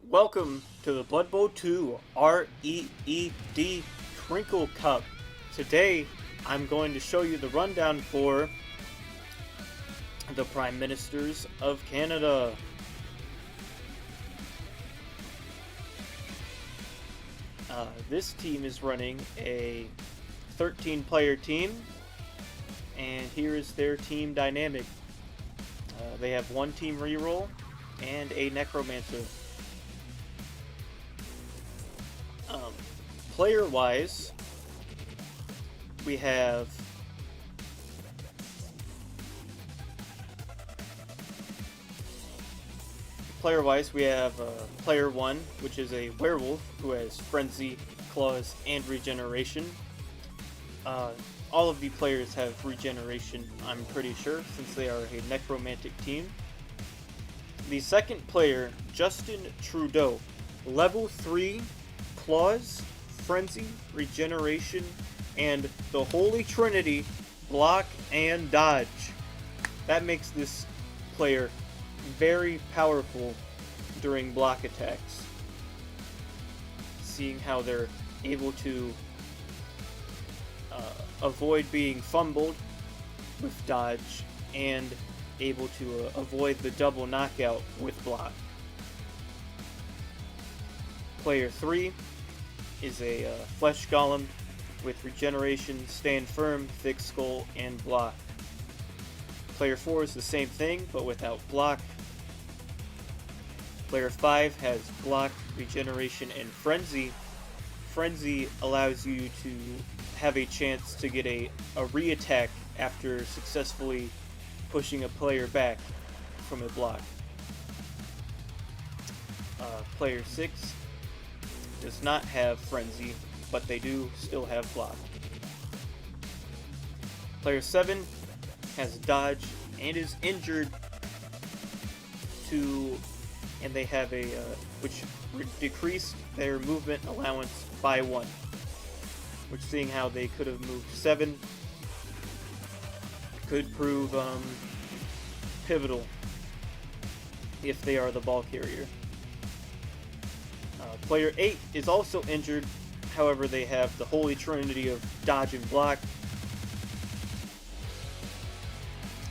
Welcome to the Blood Bowl 2 REED Crinkle Cup. Today, I'm going to show you the rundown for the Prime Ministers of Canada. This team is running a 13-player team, and here is their team dynamic. They have one team reroll and a necromancer. Player-wise, we have player 1, which is a werewolf who has frenzy, claws, and regeneration. All of the players have regeneration, I'm pretty sure, since they are a necromantic team. The second player, Justin Trudeau, level 3 claws, frenzy, regeneration, and the holy trinity, block and dodge. That makes this player very powerful during block attacks, seeing how they're able to avoid being fumbled with dodge and able to avoid the double knockout with block. Player 3 is a flesh golem with regeneration, stand firm, thick skull, and block. Player 4 is the same thing, but without block. Player 5 has block, regeneration, and frenzy. Frenzy allows you to have a chance to get a re-attack after successfully pushing a player back from a block. Player 6 does not have frenzy, but they do still have block. Player 7 has dodge and is injured and they have a which decreased their movement allowance by 1, which, seeing how they could have moved 7, could prove pivotal if they are the ball carrier. Player 8 is also injured, however they have the holy trinity of dodge and block.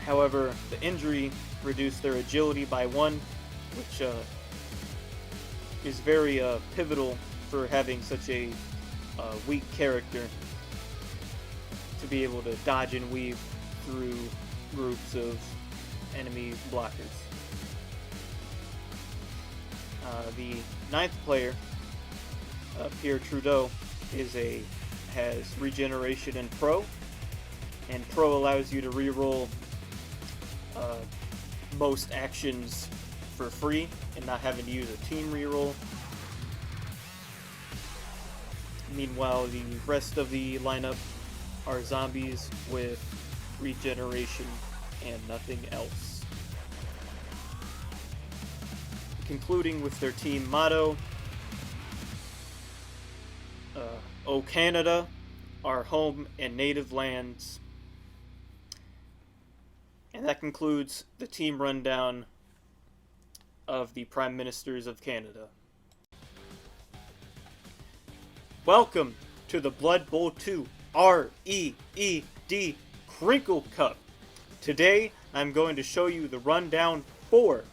However, the injury reduced their agility by 1, which is very pivotal for having such a weak character to be able to dodge and weave through groups of enemy blockers. The 9th player, Pierre Trudeau, has regeneration and pro allows you to reroll most actions for free and not having to use a team reroll. Meanwhile, the rest of the lineup are zombies with regeneration and nothing else. Concluding with their team motto, O Canada, our home and native lands. And that concludes the team rundown of the Prime Ministers of Canada. Welcome to the Blood Bowl 2 REED Crinkle Cup. Today, I'm going to show you the rundown for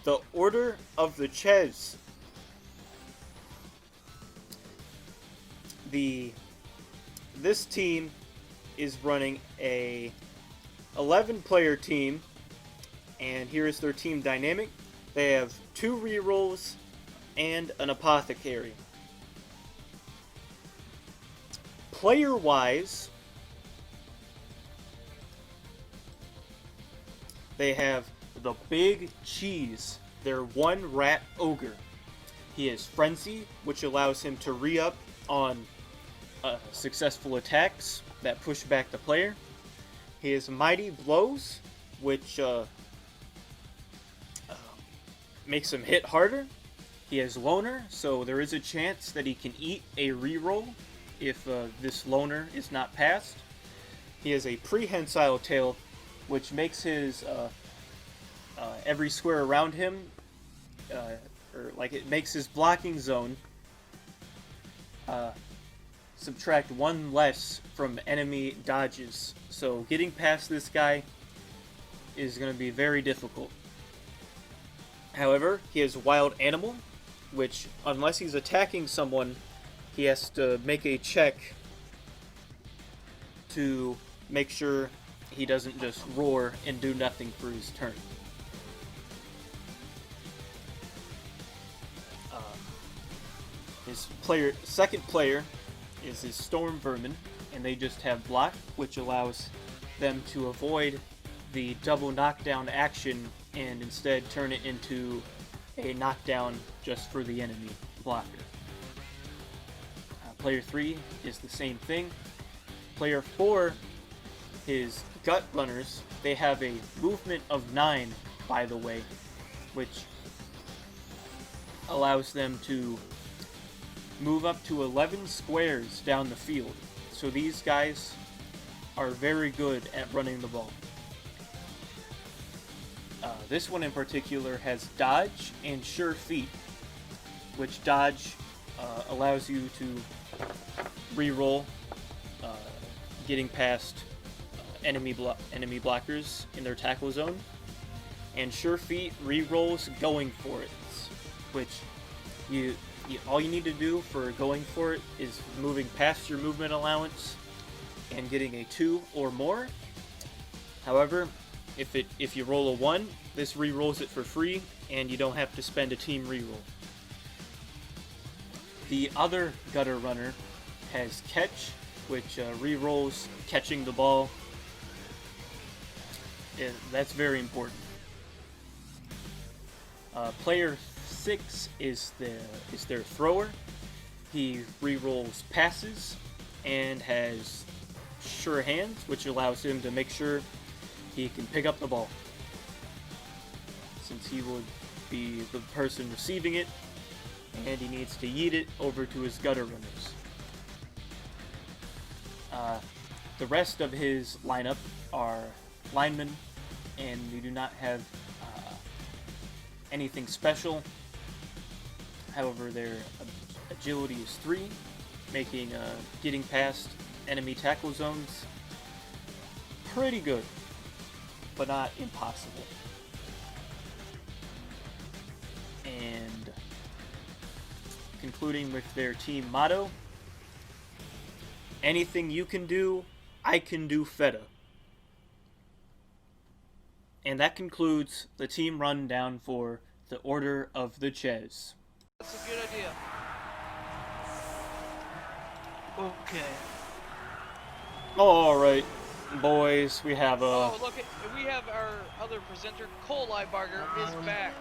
the Order of the Chez. This team is running a 11-player team, and here is their team dynamic. They have 2 rerolls and an apothecary. Player-wise, they have the Big Cheese, their 1 rat ogre. He has frenzy, which allows him to re-up on successful attacks that push back the player. He has mighty blows, which makes him hit harder. He has loner, so there is a chance that he can eat a reroll if this loner is not passed. He has a prehensile tail, which makes his every square around him or like it makes his blocking zone subtract 1 less from enemy dodges. So getting past this guy is going to be very difficult. However, he has Wild Animal, which, unless he's attacking someone, he has to make a check to make sure he doesn't just roar and do nothing for his turn. His second player is his Storm Vermin, and they just have block, which allows them to avoid the double knockdown action and instead turn it into a knockdown just for the enemy blocker. Player 3 is the same thing. Player 4, his Gut Runners, they have a movement of 9, by the way, which allows them to move up to 11 squares down the field. So these guys are very good at running the ball. This one in particular has Dodge and Sure Feet, which Dodge allows you to re-roll getting past enemy blockers in their tackle zone, and Sure Feet re-rolls going for it, which all you need to do for going for it is moving past your movement allowance and getting a 2 or more. However, if you roll a 1, this re-rolls it for free, and you don't have to spend a team re-roll. The other Gutter Runner has Catch, which re-rolls catching the ball. That's very important. Player 6 is their Thrower. He re-rolls passes and has Sure Hands, which allows him to make sure he can pick up the ball, since he would be the person receiving it, and he needs to yeet it over to his Gutter Runners. The rest of his lineup are linemen, and we do not have anything special. However, their agility is 3, making getting past enemy tackle zones pretty good, but not impossible. And concluding with their team motto, anything you can do, I can do feta. And that concludes the team rundown for the Order of the Chez. That's a good idea. Okay. Alright, boys, we have Oh, look, we have our other presenter, Cole Liebarger, is back.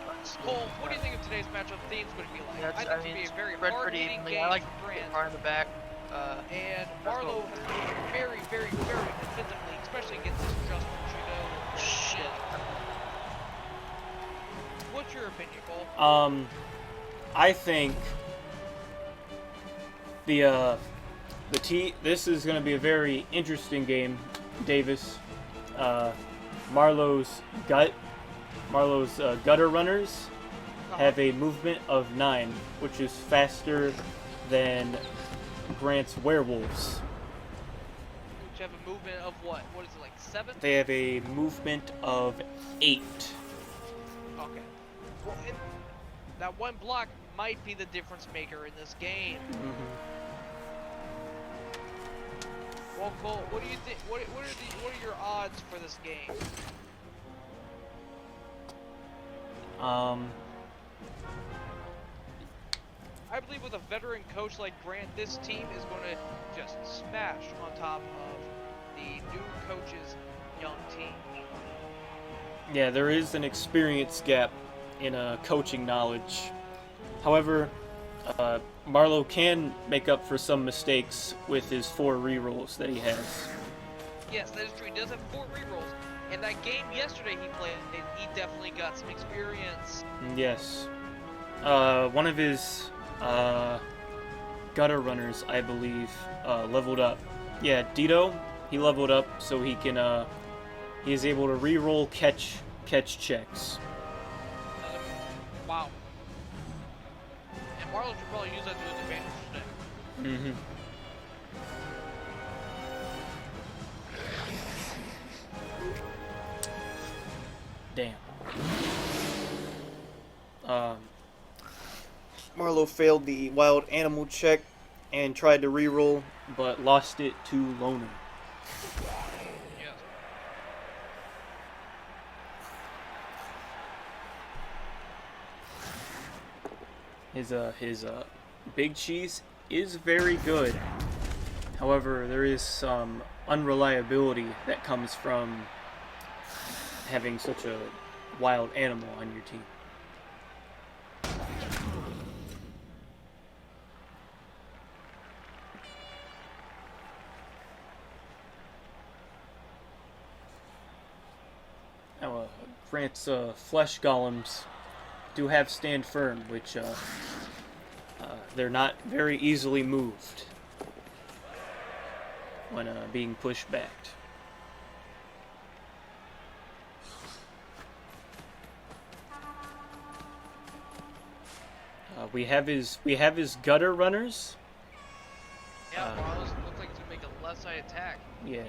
Cole, what do you think of today's matchup? Themes would it be like? I think it would be a very hard-hitting game. I like for Grant. far in the back. And Marlowe has been very, very, very good physically, especially against this Justin Trudeau. Shit. What's your opinion, Cole? I think this is going to be a very interesting game, Davis. Marlowe's Gutter Runners have a movement of 9, which is faster than Grant's Werewolves. Which have a movement of what? What is it, like 7? They have a movement of 8. Okay. Well, that one block might be the difference maker in this game. Mm-hmm. Well, Cole, what do you think? What are your odds for this game? I believe with a veteran coach like Grant, this team is going to just smash on top of the new coach's young team. Yeah, there is an experience gap in coaching knowledge. However, Marlowe can make up for some mistakes with his 4 rerolls that he has. Yes, that is true. He does have 4 rerolls. And that game yesterday he played, he definitely got some experience. Yes. One of his Gutter Runners, I believe, leveled up. Yeah, Dito, he leveled up so he can he is able to reroll catch checks. Wow. Marlon should probably use that to his advantage today. Mm-hmm. Damn. Marlo failed the wild animal check and tried to reroll, but lost it to Loner. Yes. His Big Cheese is very good. However, there is some unreliability that comes from having such a wild animal on your team. Now, Grant's flesh golems do have stand firm, which they're not very easily moved when being pushed back. We have his gutter runners. Yeah, Marlos looks like he's gonna make a left side attack. Yeah.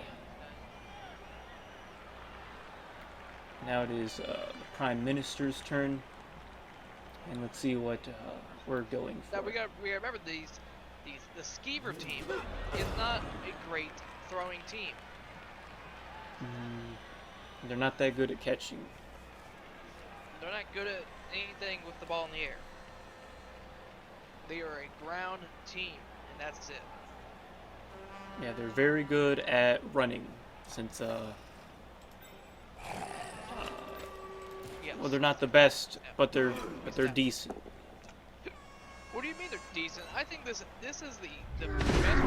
Now it is the Prime Minister's turn, and let's see what we're going for. Now we remember the Skeever team is not a great throwing team. They're not that good at catching. They're not good at anything with the ball in the air. They are a ground team, and that's it. Yeah, they're very good at running, since Yes. well, they're not the best, but they're decent. What do you mean they're decent? I think this is the best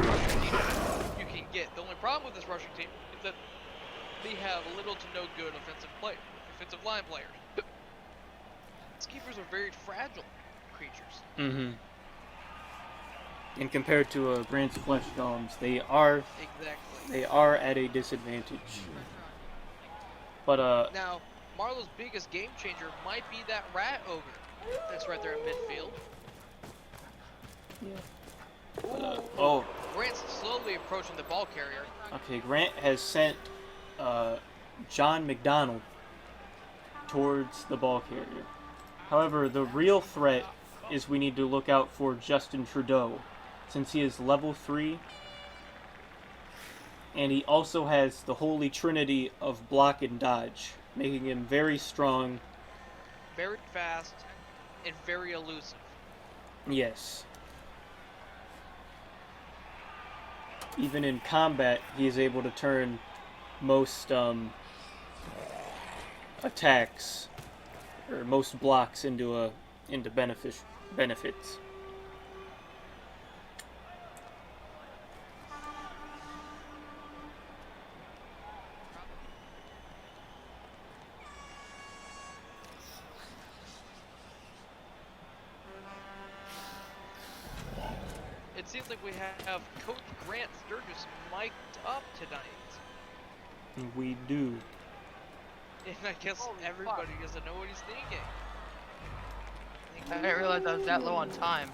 rushing team you can get. The only problem with this rushing team is that they have little to no good offensive line players. Skeevers are very fragile creatures. Mm-hmm. And compared to Grant's flesh golems, they are at a disadvantage. But now, Marlo's biggest game changer might be that rat ogre that's right there in midfield. Yeah. But, Grant's slowly approaching the ball carrier. Okay, Grant has sent John McDonald towards the ball carrier. However, the real threat is we need to look out for Justin Trudeau, since he is level 3, and he also has the holy trinity of block and dodge, making him very strong. Very fast, and very elusive. Yes. Even in combat, he is able to turn most attacks or most blocks into benefits. It seems like we have Coach Grant Sturgis mic'd up tonight. We do. And I guess everybody doesn't know what he's thinking. I didn't realize I was that low on time.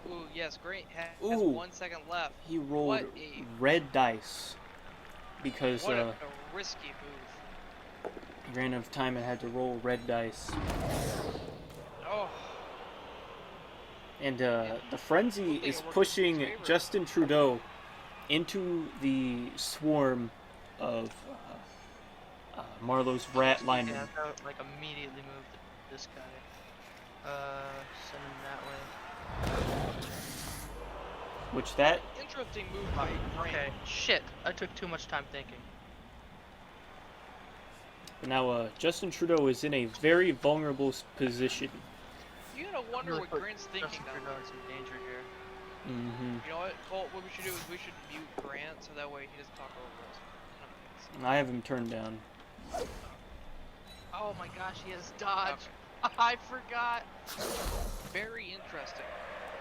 Ooh, yes, Grant has 1 second left. He rolled red dice because what a risky move. he ran out of time and had to roll red dice. Oh. And the frenzy is pushing Justin Trudeau into the swarm of Marlo's rat linemen. Yeah, I would, like immediately moved this guy. Send him that way. Which that Interesting move by Grant. Okay, shit. I took too much time thinking. now Justin Trudeau is in a very vulnerable position. You gotta wonder what Grant's thinking Justin down Trudeau in some danger here. Mm-hmm. You know what, Colt? What we should do is we should mute Grant so that way he doesn't talk over us. I have him turned down. Oh my gosh, he has dodge. Okay. I forgot. Very interesting.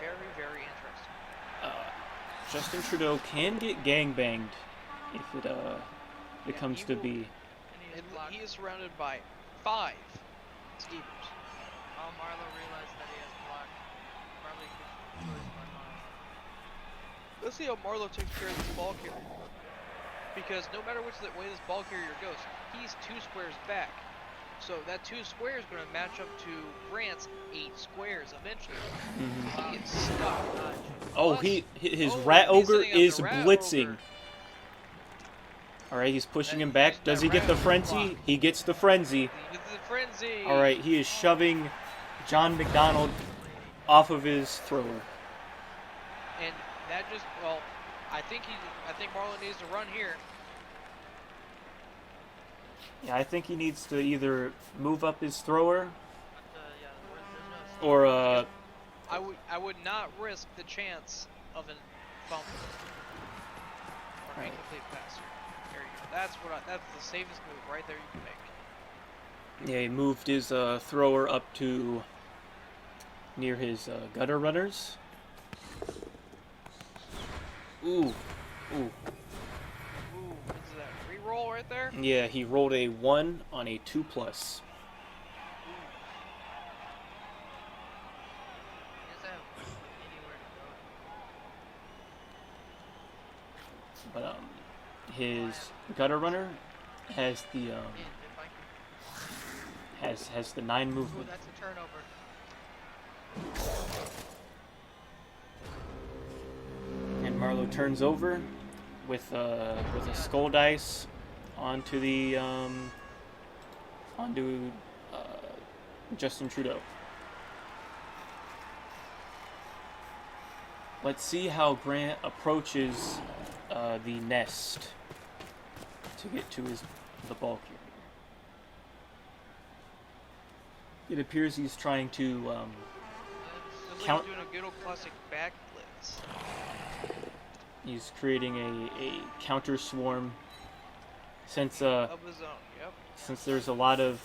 Very, very interesting. Justin Trudeau can get gangbanged if it comes to be. And he is surrounded by 5 Skeevers. Oh, Marlo realized that he has block. Probably good choice by Marlo. Let's see how Marlo takes care of this ball carrier. Because no matter which way this ball carrier goes, he's 2 squares back. So that 2 squares is going to match up to Grant's 8 squares eventually. He gets stuck. Oh, Plus- his oh, Rat he's Ogre setting up is the Rat blitzing. Ogre. Alright, he's pushing And him back. he's Does he that get the Rat frenzy? block. He gets the frenzy. This is a frenzy. Alright, he is shoving John McDonald off of his thrower. And that just, well, I think Marlon needs to run here. Yeah, I think he needs to either move up his thrower But, yeah, there's no or I would not risk the chance of a fumble or an incomplete pass here. There you go. That's the safest move right there you can make. yeah, he moved his thrower up to near his gutter runners. Ooh. Ooh, what is that? Reroll right there? Yeah, he rolled a 1 on a 2+. He doesn't have anywhere to go. But his gutter runner has the If I can. has the 9 Ooh, movement. that's a turnover. And Marlo turns over with a skull dice onto the Justin Trudeau. Let's see how Grant approaches the nest to get to the ball carrier. It appears he's trying to Looks like count. he's doing a good old classic back blitz. He's creating a counter swarm. Since Of the zone, yep. since there's a lot of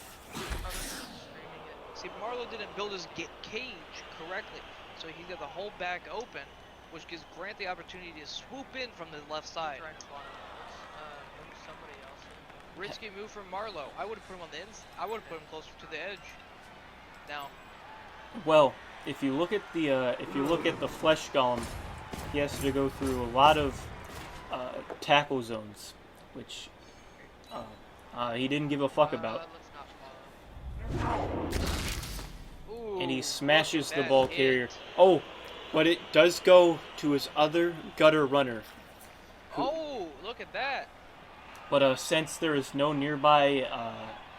See, Marlo didn't build his cage correctly, so he got the whole back open, which gives Grant the opportunity to swoop in from the left side. Trying to block it. Move somebody else in. Risky move from Marlo. I would have put him on the I would have put him closer to the edge. Now, well, if you look at the flesh golem, he has to go through a lot of tackle zones, which he didn't give a fuck about. Let's not follow. ooh, And he look smashes at the that ball hit. carrier. Oh, but it does go to his other gutter runner. Oh, look at that. But since there is no nearby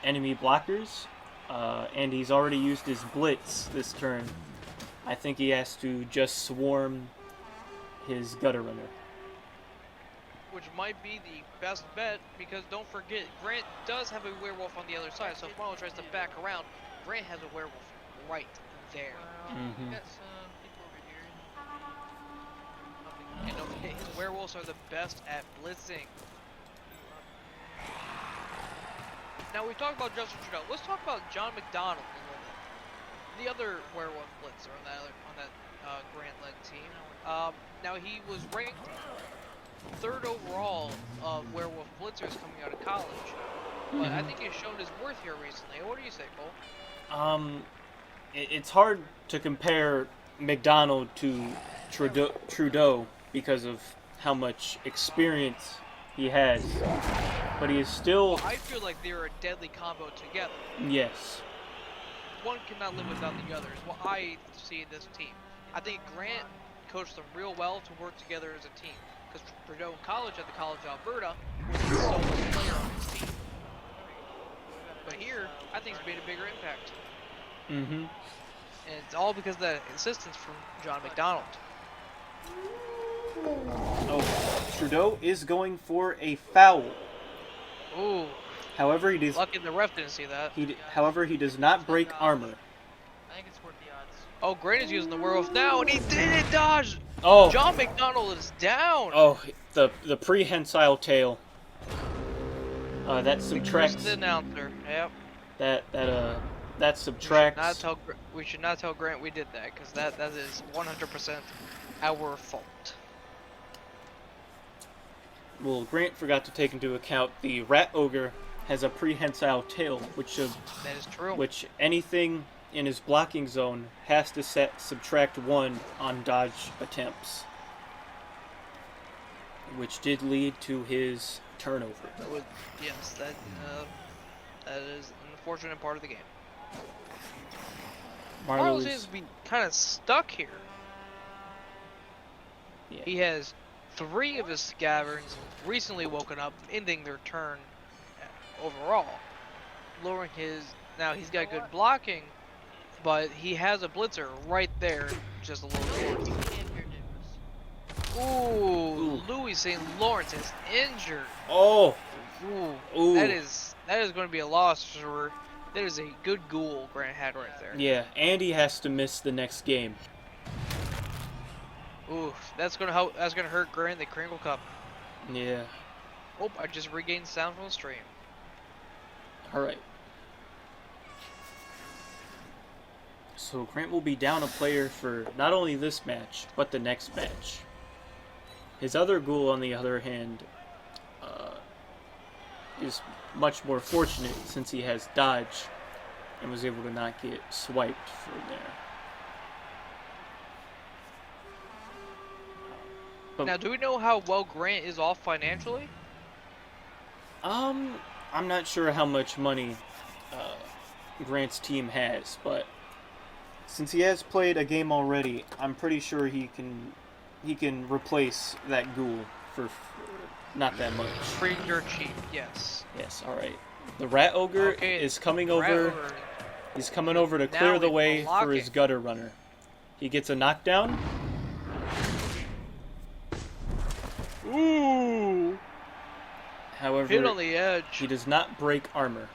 enemy blockers, and he's already used his blitz this turn, I think he has to just swarm his gutter runner. Which might be the best bet, because don't forget, Grant does have a werewolf on the other side, so if Marlo tries to back around, Grant has a werewolf right there. Well, Mhm. we got some people over here. And don't forget, his werewolves are the best at blitzing. Now we've talked about Justin Trudeau. Let's talk about John McDonald a little bit. The other werewolf blitzer on that Grant-led team. Now he was ranked 3rd overall of werewolf blitzers coming out of college, but I think he's shown his worth here recently. What do you say, Cole? It's hard to compare McDonald to Trudeau because of how much experience he has, but he is still, I feel like they're a deadly combo together. yes. One cannot live without the other, is what I see in this team. I think Grant coached them real well to work together as a team, because Trudeau in college at the College of Alberta was the sole player on his team. But here, I think he's made a bigger impact. Mm-hmm. And it's all because of the assistance from John McDonald. Oh, Trudeau is going for a foul. Ooh, However, he does. lucky the ref didn't see that. However, he does not break armor. I think it's worth the odds. Oh, Grant is using the werewolf now, and he didn't dodge! Oh, John McDonald is down! oh, the prehensile tail. That subtracts. Chris the announcer, yep. That subtracts. We should not tell Grant we did that, because that is 100% our fault. Well, Grant forgot to take into account the rat ogre has a prehensile tail, That is true. which anything in his blocking zone has to subtract 1 on dodge attempts, which did lead to his turnover. Yes, that is an unfortunate part of the game. Marlo seems to be kind of stuck here. Yeah. He has 3 of his scaverns recently woken up, ending their turn overall. Lowering his... Now, he's got good blocking, but he has a blitzer right there, just a little short. Ooh, Louis St. Lawrence is injured. Oh! Ooh. That is going to be a loss for... That is a good goal Grant had right there. Yeah, Andy has to miss the next game. Ooh, that's gonna hurt Grant the Kringle Cup. Yeah. Oh, I just regained sound from the stream. Alright. So Grant will be down a player for not only this match, but the next match. His other ghoul, on the other hand, is much more fortunate since he has dodge and was able to not get swiped from there. But, now, do we know how well Grant is off financially? I'm not sure how much money Grant's team has, but since he has played a game already, I'm pretty sure he can replace that ghoul for not that much. Free dirt cheap, yes. Yes, alright. The Rat Ogre is coming over. He's coming over to clear the way for his Gutter Runner. He gets a knockdown. Ooh! However, hit on the edge. He does not break armor.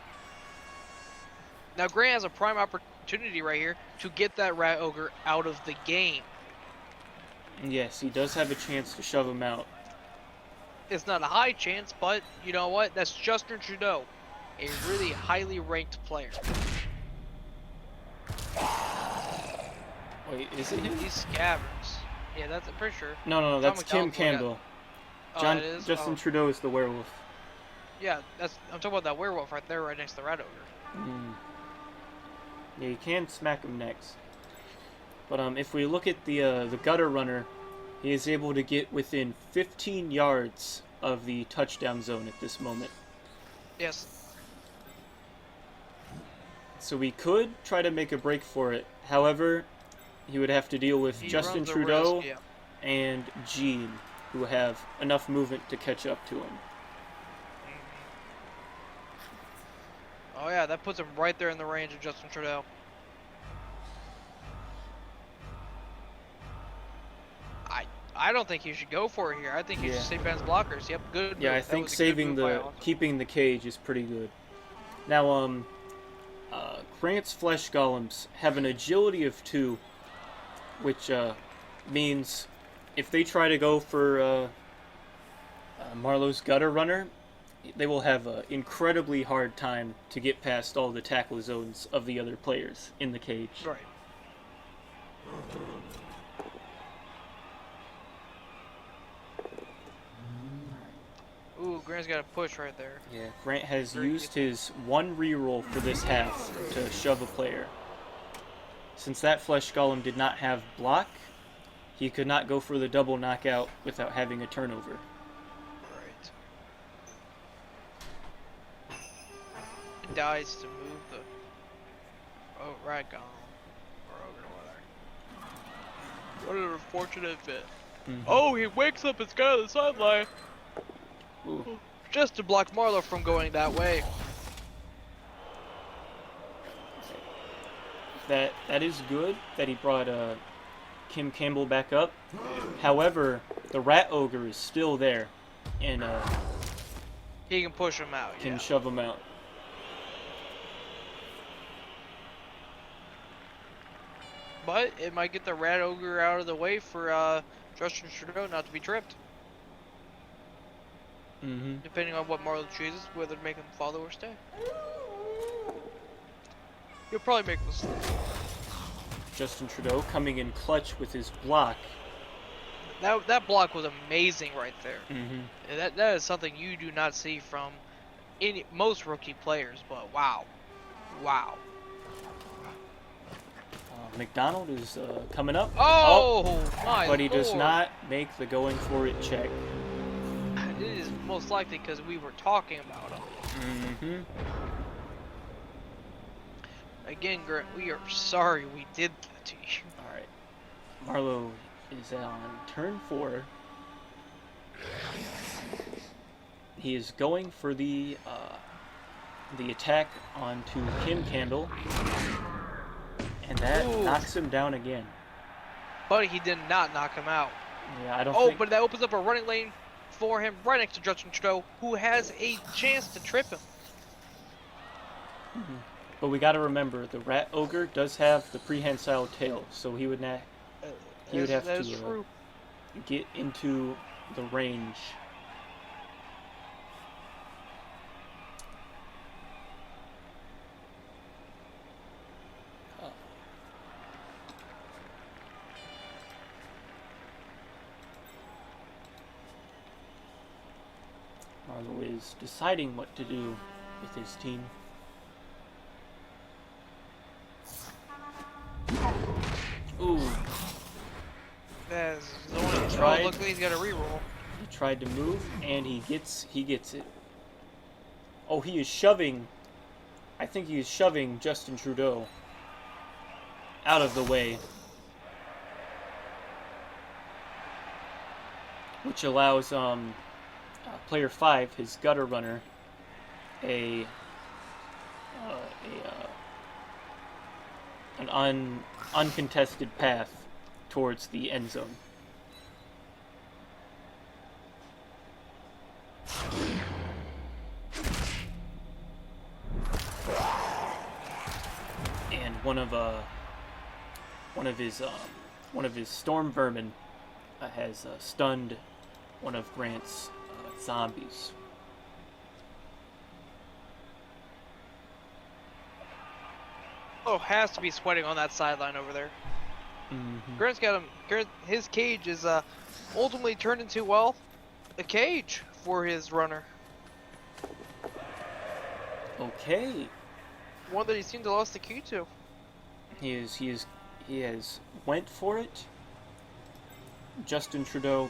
Now Grant has a prime opportunity right here to get that Rat Ogre out of the game. Yes, he does have a chance to shove him out. It's not a high chance, but you know what? That's Justin Trudeau, a really highly ranked player. Wait, is it him? These scabbers. Yeah, I'm pretty sure. No, that's Kim Campbell. Justin Trudeau is the werewolf. Yeah, I'm talking about that werewolf right there, right next to the Rat Ogre. Yeah, you can smack him next. But if we look at the Gutter Runner, he is able to get within 15 yards of the touchdown zone at this moment. Yes. So we could try to make a break for it. However, he would have to deal with Justin Trudeau and Gene, who have enough movement to catch up to him. Oh yeah, that puts him right there in the range of Justin Trudeau. I don't think you should go for it here. I think you should save Ben's blockers. Yep, good. Yeah, I think keeping the cage is pretty good. Now, Grant's Flesh Golems have an agility of 2, which means if they try to go for Marlo's Gutter Runner, they will have an incredibly hard time to get past all the tackle zones of the other players in the cage. Right. Ooh, Grant's got a push right there. Yeah, Grant has used his 1 reroll for this half to shove a player. Since that Flesh Golem did not have block, he could not go for the double knockout without having a turnover. Right. He dies to move the... Oh, right, Golem. Or over whatever. What an unfortunate fit. Oh, he wakes up, it's guy on the sideline. Ooh. Just to block Marlo from going that way. That is good that he brought Kim Campbell back up. However, the Rat Ogre is still there, and he can push him out. Can shove him out. But it might get the Rat Ogre out of the way for Justin Trudeau not to be tripped. Depending on what Marlo chooses, whether to make him follow or stay. He'll probably make this. Justin Trudeau coming in clutch with his block. That block was amazing right there. That is something you do not see from most rookie players. But wow. McDonald is coming up. Oh, my But he does lord. not make the going for it check. It is most likely because we were talking about him. Mm-hmm. Again, Grant, we are sorry we did that to you. All right. Marlowe is on turn 4. He is going for the attack onto Kim Candle, and that Ooh. knocks him down again. But he did not knock him out. Yeah, I don't Oh, think. but that opens up a running lane for him right next to Justin Trudeau, who has a chance to trip him. Mhm. But we got to remember the Rat Ogre does have the prehensile tail, so he would not. He would have That is to true. get into the range. Marlowe is deciding what to do with his team. Ooh, That is only Tried. Look, he's got a reroll. he tried to move and he gets it. Oh, he is shoving. I think he is shoving Justin Trudeau out of the way, which allows player 5, his gutter runner, an uncontested path towards the end zone. And one of his storm vermin has stunned one of Grant's zombies. Oh, has to be sweating on that sideline over there. Mm-hmm. Grant's got him. His cage is ultimately turned into, well, a cage for his runner. Okay. One that he seemed to lost the key to. He has went for it. Justin Trudeau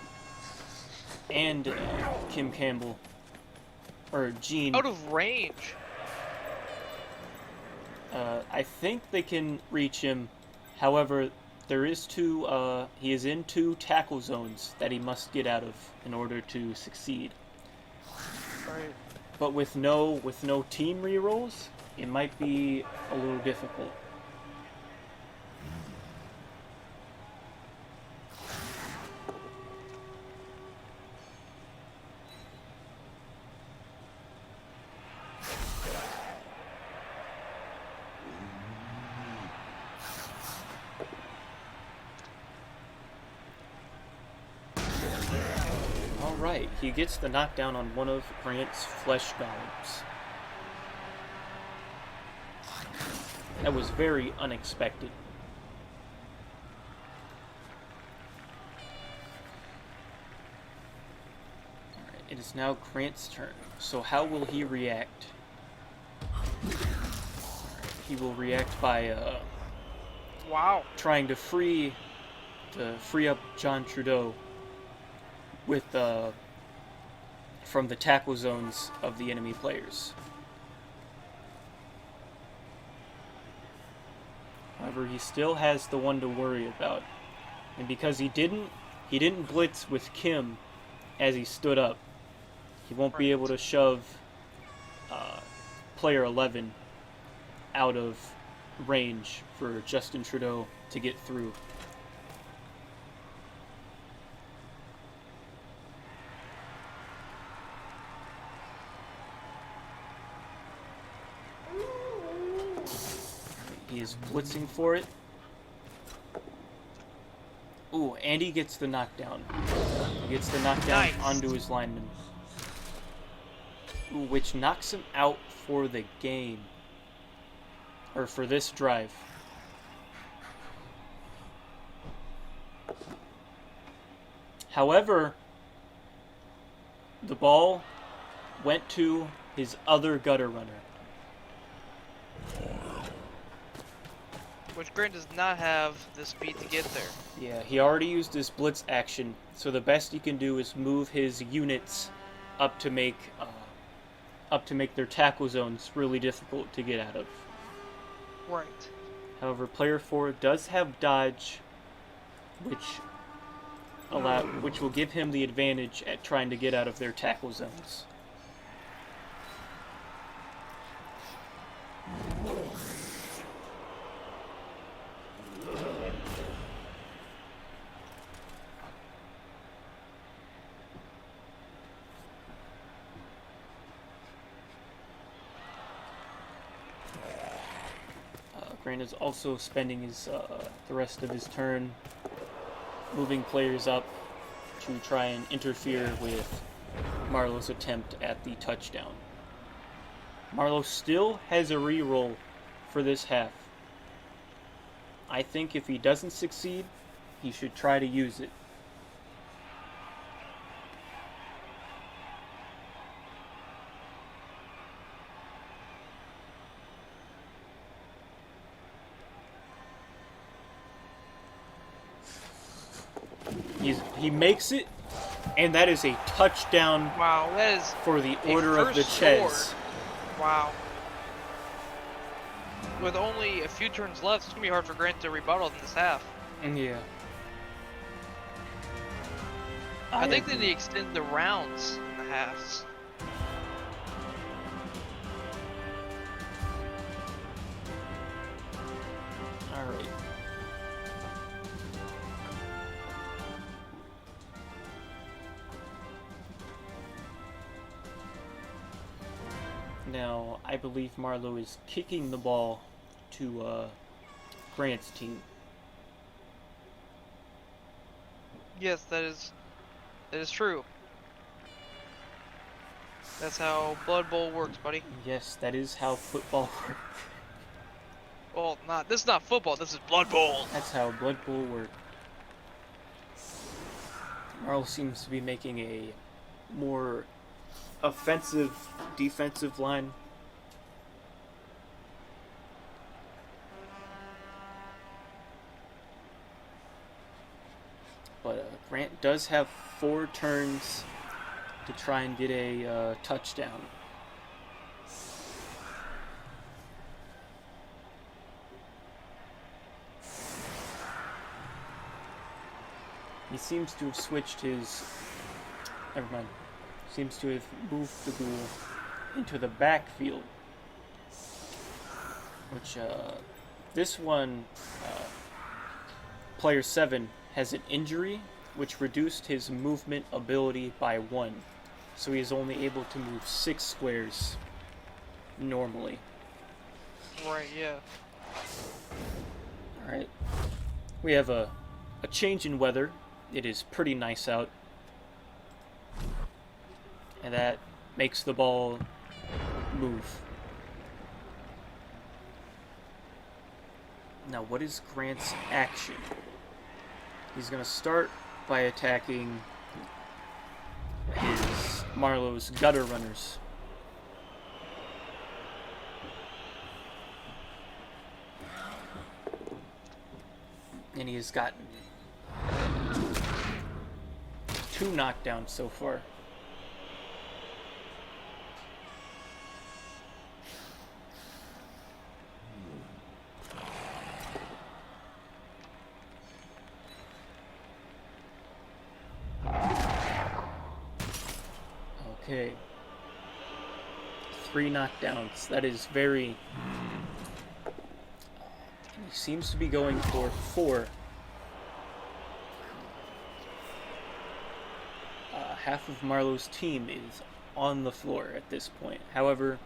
and Kim Campbell, or Gene. Out of range. I think they can reach him. However, there is he is in 2 tackle zones that he must get out of in order to succeed. Right. But with no team rerolls, it might be a little difficult. Alright, he gets the knockdown on one of Grant's flesh golems. That was very unexpected. Alright, it is now Grant's turn. So how will he react? Alright, he will react by Wow. trying to free up John Trudeau with from the tackle zones of the enemy players. However, he still has the one to worry about, and because he didn't blitz with Kim as he stood up, he won't be able to shove player 11 out of range for Justin Trudeau to get through. He is blitzing for it. Ooh, and he gets the knockdown. He gets the knockdown Nice. onto his lineman. Ooh, which knocks him out for the game. Or for this drive. However, the ball went to his other gutter runner. which Grant does not have the speed to get there. Yeah, he already used his blitz action, so the best he can do is move his units up to make their tackle zones really difficult to get out of. Right. However, player 4 does have dodge, which will give him the advantage at trying to get out of their tackle zones. Grant is also spending his the rest of his turn moving players up to try and interfere with Marlowe's attempt at the touchdown. Marlowe still has a reroll for this half. I think if he doesn't succeed, he should try to use it. He makes it, and that is a touchdown. Wow, that is for the Order of the Chez. Wow. With only a few turns left, it's going to be hard for Grant to rebuttal in this half. Yeah. I think they need to extend the rounds in the halves. Alright. Now, I believe Marlowe is kicking the ball to Grant's team. Yes, that is true. That's how Blood Bowl works, buddy. Yes, that is how football works. Well, this is not football, this is Blood Bowl. That's how Blood Bowl works. Marlowe seems to be making a more offensive defensive line. But Grant does have 4 turns to try and get a touchdown. He seems to have switched his... Never mind. Seems to have moved the goal into the backfield. Which, this one, player 7 has an injury which reduced his movement ability by 1. So he is only able to move 6 squares normally. Right, yeah. Alright. We have a change in weather. It is pretty nice out. And that makes the ball move. Now, what is Grant's action? He's going to start by attacking his Marlowe's gutter runners. And he has gotten 2 knockdowns so far. Okay. 3 knockdowns. That is very... He seems to be going for 4. Half of Marlowe's team is on the floor at this point. However,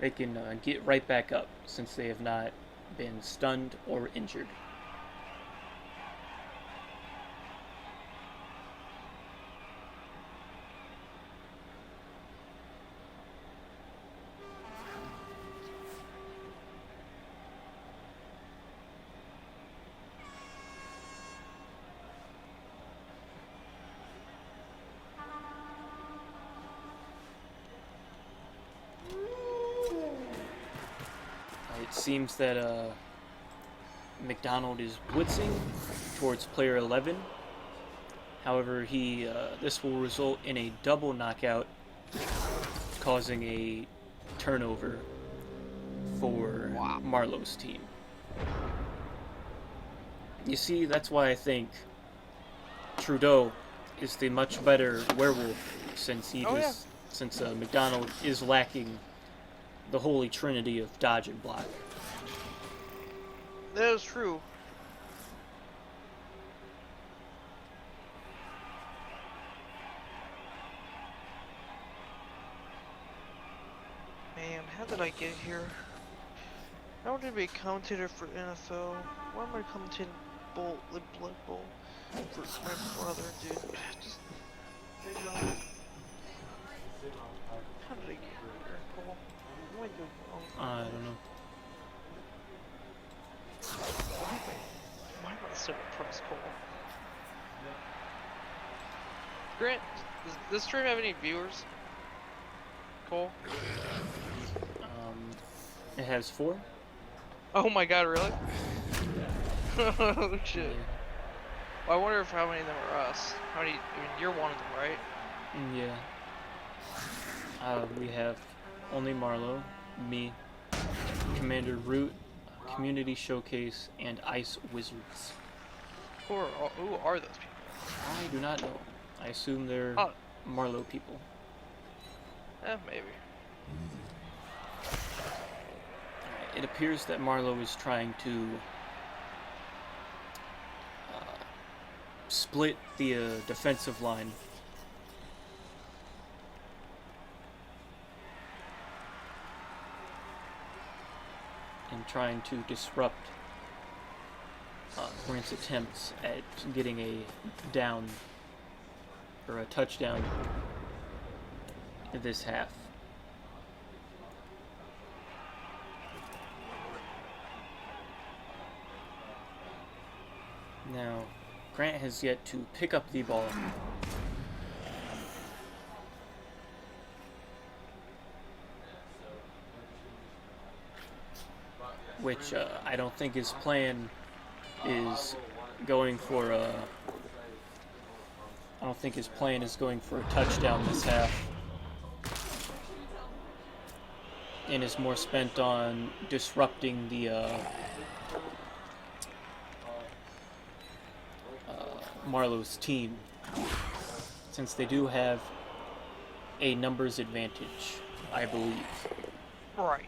they can get right back up since they have not been stunned or injured. It seems that McDonald is blitzing towards player 11. However, this will result in a double knockout, causing a turnover for Marlowe's team. You see, that's why I think Trudeau is the much better werewolf, since McDonald is lacking the holy trinity of dodge and block. That is true. Man, how did I get here? I wanted to be a commentator for NFL. Why am I commentating the Blood Bowl for my brother, dude? Just... How did I get here, Cole? What am I doing wrong? I don't know. Why am I so impressed, Cole? Grant, does this stream have any viewers? Cole? It has 4. Oh my god, really? Oh shit. Yeah. Well, I wonder if how many of them are us. How many? I mean, you're one of them, right? Yeah. We have only Marlowe, me, Commander Root, Community Showcase, and Ice Wizards. Who are those people? I do not know. I assume they're Marlowe people. Maybe. It appears that Marlowe is trying to split the defensive line. And trying to disrupt Grant's attempts at getting a down or a touchdown this half. Now, Grant has yet to pick up the ball. Which I don't think his plan is going for a... I don't think his plan is going for a touchdown this half. And is more spent on disrupting the Marlowe's team, since they do have a numbers advantage, I believe. Right.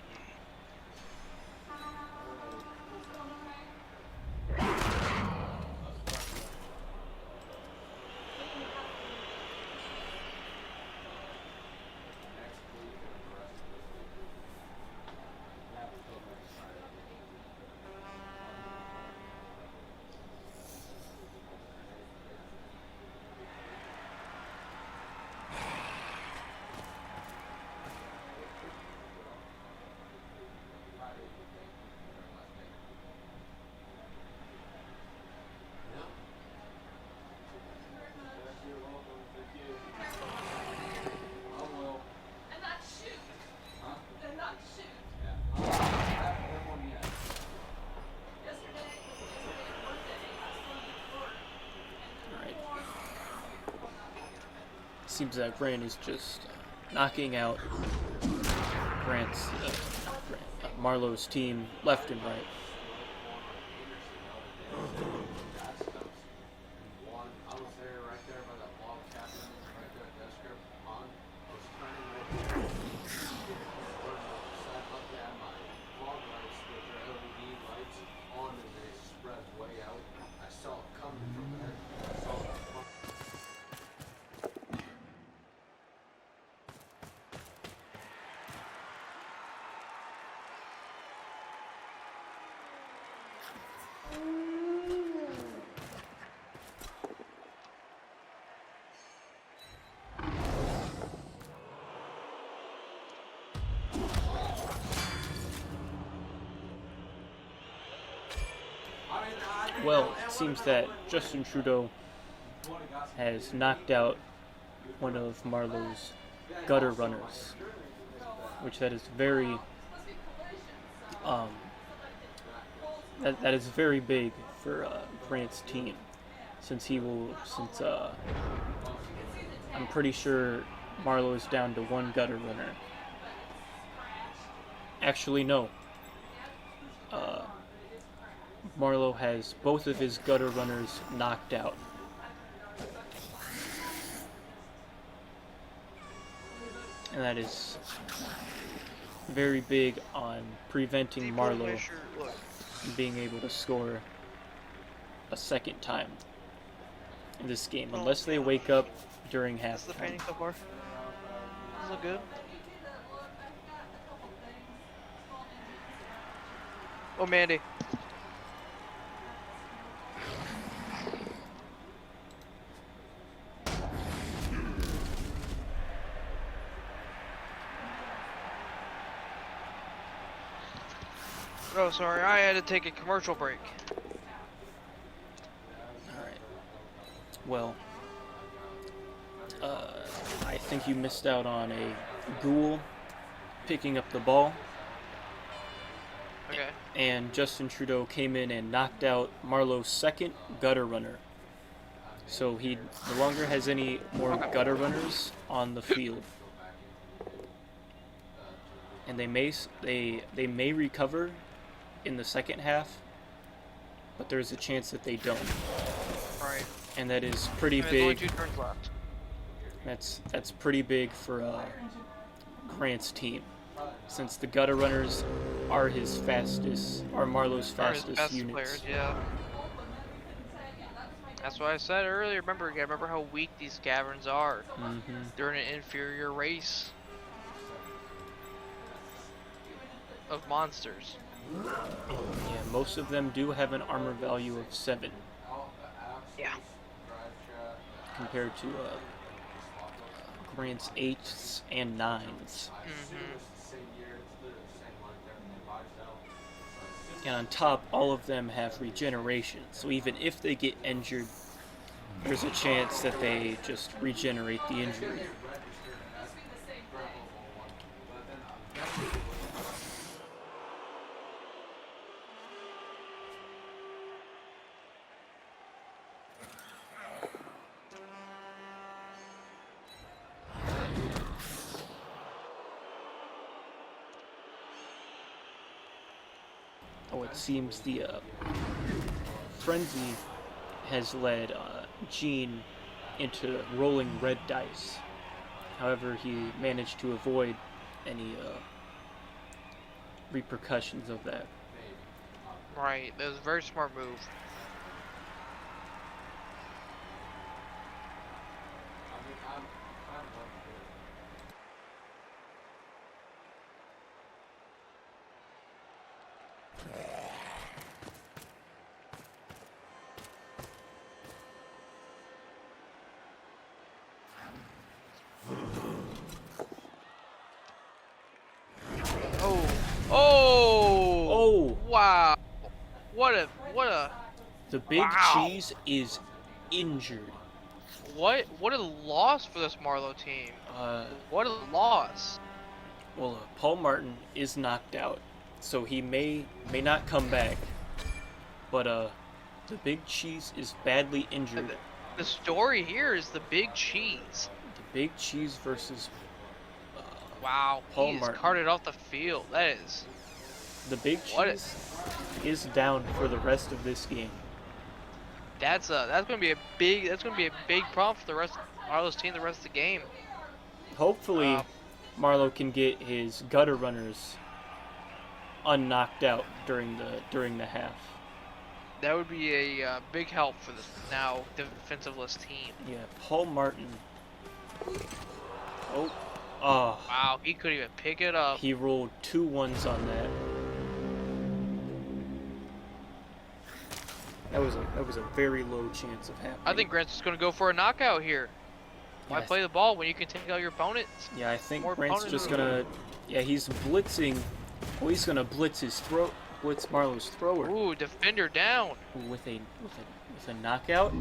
Seems that Grant is just knocking out Marlowe's team left and right. Well, it seems that Justin Trudeau has knocked out one of Marlowe's gutter runners, which that is very that is very big for Grant's team, since I'm pretty sure Marlowe is down to one gutter runner. Actually, no. Marlowe has both of his gutter runners knocked out. And that is very big on preventing Marlowe from being able to score a second time in this game, unless they wake up during halftime. What's the painting so far? Does it look good? Oh, Mandy. Oh, sorry, I had to take a commercial break. Alright. Well, I think you missed out on a ghoul picking up the ball. Okay. And Justin Trudeau came in and knocked out Marlowe's second gutter runner. So he no longer has any more gutter runners on the field. And they may recover in the second half, but there's a chance that they don't. Right. And that is pretty There's only big. 2 turns left. That's pretty big for Grant's team, since the gutter runners are Marlowe's fastest units. Players, yeah. That's what I said earlier. Remember how weak these scaverns are. Mm-hmm. They're in an inferior race of monsters. Yeah, most of them do have an armor value of 7. Yeah. Compared to Grant's 8s and 9s. Mm-hmm. And on top, all of them have regeneration. So even if they get injured, there's a chance that they just regenerate the injury. Oh, it seems the frenzy has led Gene into rolling red dice. However, he managed to avoid any repercussions of that. Right. That was a very smart move. Wow. What a The big wow. cheese is injured. What a loss for this Marlowe team. What a loss. Well, Paul Martin is knocked out, so he may not come back. But the big cheese is badly injured. The story here is the big cheese. The big cheese versus wow, Paul he is Martin. carted off the field. That is The big cheese is down for the rest of this game. that's gonna be a big problem for the rest of Marlowe's team the rest of the game. Hopefully, Marlowe can get his gutter runners unknocked out during the half. That would be a big help for this now defensive-less team. Yeah, Paul Martin. Oh, Wow, he couldn't even pick it up. he rolled 2 1s on that. That was a very low chance of happening. I think Grant's just gonna go for a knockout here. Why Yes. play the ball when you can take out your opponents? Yeah, I think More Grant's opponents. just gonna. Yeah, he's blitzing. Oh, he's gonna blitz Marlowe's thrower. Ooh, defender down. With a knockout.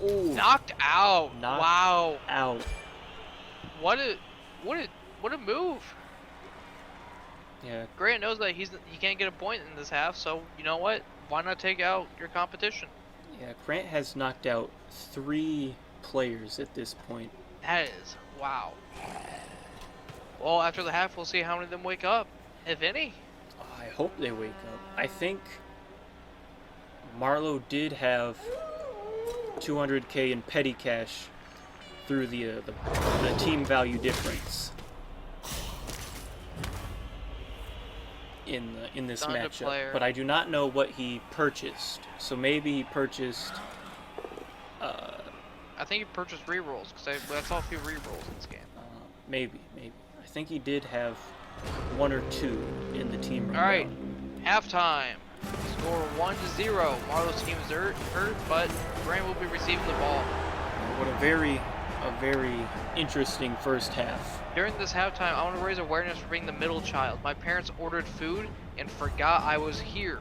Ooh, Knocked out. Knocked Wow. out. What a move. Yeah, Grant knows that he can't get a point in this half, so you know what? Why not take out your competition? yeah. Grant has knocked out 3 players at this point. That is wow. Well, after the half, we'll see how many of them wake up, if any. I hope they wake up. I think Marlowe did have 200K in petty cash through the team value difference in this Found a matchup, player. but I do not know what he purchased. So maybe he purchased. I think he purchased rerolls because I saw a few rerolls in this game. Maybe. I think he did have 1 or 2 in the team rundown. All right, halftime. Score 1-0. Marlowe's team is hurt, but Grant will be receiving the ball. What a very interesting first half. During this halftime, I want to raise awareness for being the middle child. My parents ordered food and forgot I was here.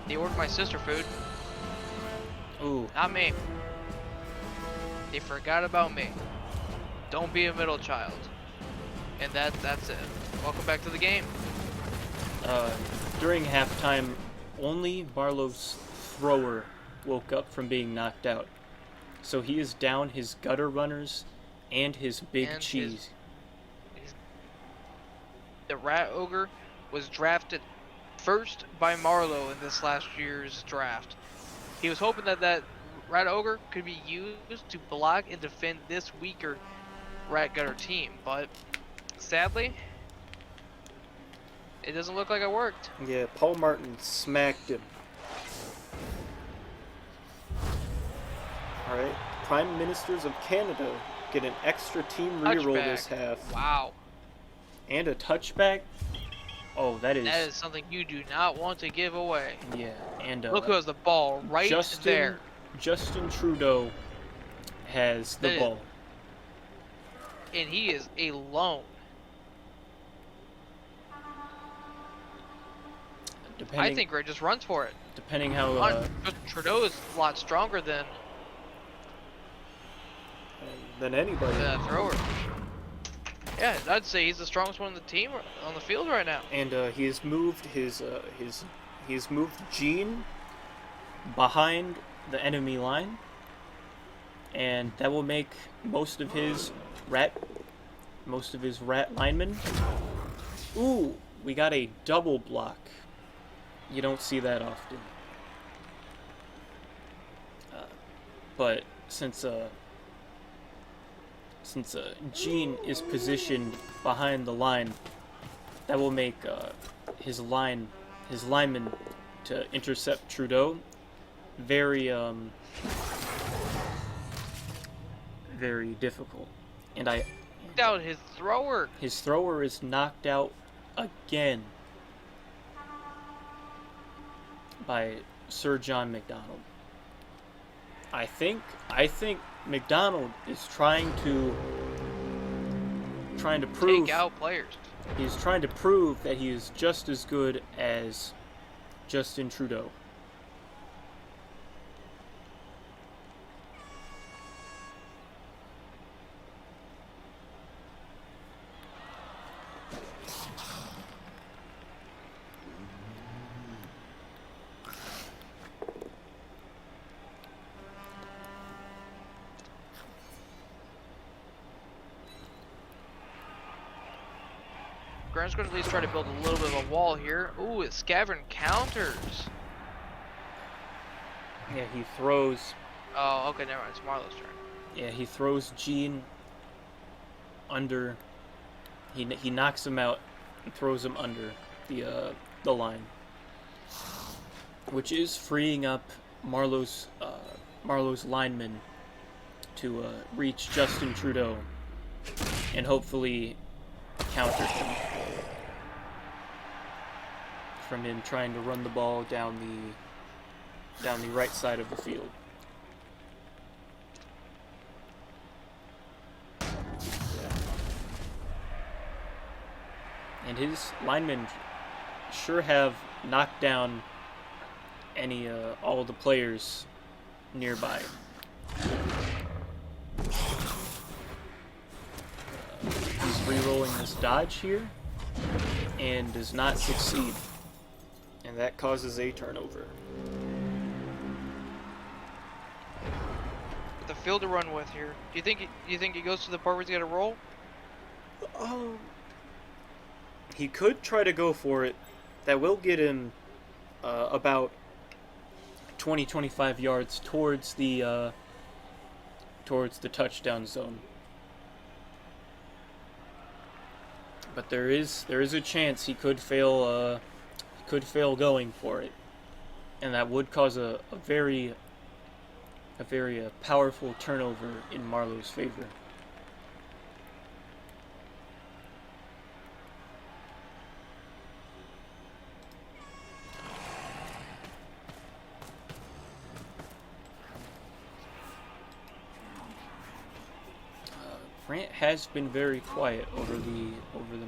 They ordered my sister food. Ooh. Not me. They forgot about me. Don't be a middle child. And that's it. Welcome back to the game. During halftime, only Marlowe's thrower woke up from being knocked out. So he is down his gutter runners and his big cheese. The Rat Ogre was drafted first by Marlowe in this last year's draft. He was hoping that Rat Ogre could be used to block and defend this weaker Rat Gutter team, but sadly, it doesn't look like it worked. Yeah, Paul Martin smacked him. Alright, Prime Ministers of Canada get an extra team reroll this half. Wow. And a touchback? Oh, that is something you do not want to give away. Yeah, and Look who has the ball right there. Justin Trudeau has the ball. And he is alone. I think Ray just runs for it. Depending how Trudeau is a lot stronger than anybody. The thrower. Yeah, I'd say he's the strongest one on the team on the field right now. And he has moved Gene behind the enemy line, and that will make most of his rat linemen. Ooh, we got a double block. You don't see that often. But since Gene is positioned behind the line, that will make his lineman to intercept Trudeau very difficult. And out his thrower. His thrower is knocked out again by Sir John McDonald. I think McDonald is trying to prove take out players. He's trying to prove that he is just as good as Justin Trudeau. Grant's going to at least try to build a little bit of a wall here. Ooh, it's Scavern counters. Yeah, he throws. Oh, okay, never mind. It's Marlowe's turn. Yeah, he throws Gene under. He knocks him out and throws him under the line, which is freeing up Marlowe's linemen to reach Justin Trudeau and hopefully counter him from him trying to run the ball down the right side of the field. And his linemen sure have knocked down all the players nearby. He's re-rolling this dodge here. and does not succeed. And that causes a turnover. The field to run with here. Do you think he goes to the part where he's got to roll? He could try to go for it. That will get him about 20-25 yards towards the touchdown zone. But there is a chance he could fail going for it, and that would cause a very powerful turnover in Marlowe's favor. Grant has been very quiet over the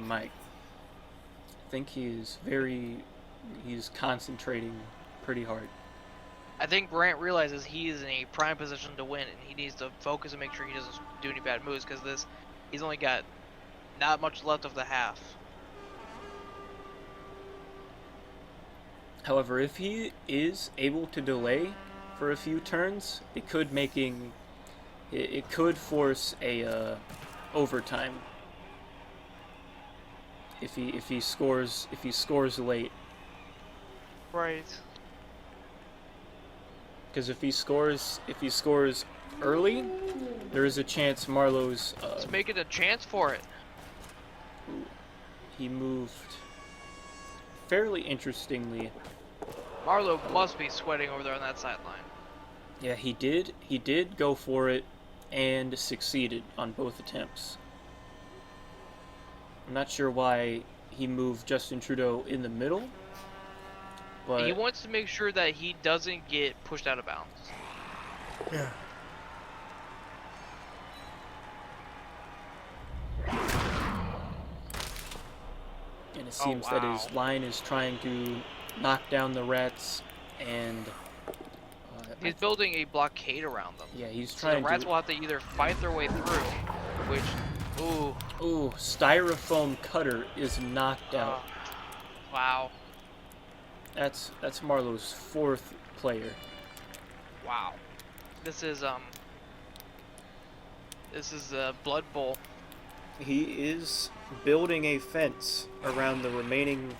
mic. I think he's concentrating pretty hard. I think Grant realizes he is in a prime position to win, and he needs to focus and make sure he doesn't do any bad moves, because he's only got not much left of the half. However, if he is able to delay for a few turns, it could force a overtime if he scores late. Right. Because if he scores early, there is a chance Marlowe's. Let's make it a chance for it. He moved fairly interestingly. Marlowe must be sweating over there on that sideline. Yeah, he did. He did go for it and succeeded on both attempts. I'm not sure why he moved Justin Trudeau in the middle, but He wants to make sure that he doesn't get pushed out of bounds. yeah. And it seems that his line is trying to knock down the rats, and He's building a blockade around them. yeah, he's So trying the rats to. will have to either fight their way through, which, Ooh, styrofoam cutter is knocked out. Wow. That's Marlowe's fourth player. Wow. This is a Blood Bowl. He is building a fence around the remaining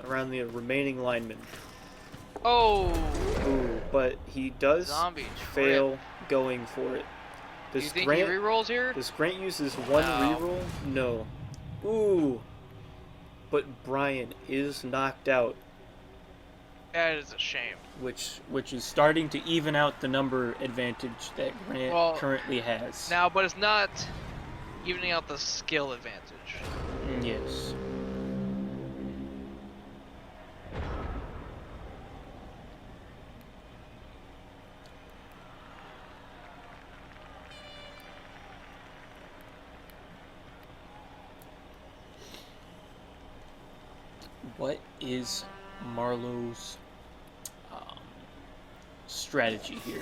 linemen. Oh! Ooh, but he does Zombie fail going for it. Do you think he rerolls here? Does Grant use his one reroll? No. Ooh. But Brian is knocked out, That is a shame. which is starting to even out the number advantage that Grant currently has. Now, but it's not evening out the skill advantage. Yes. What is Marlowe's strategy here?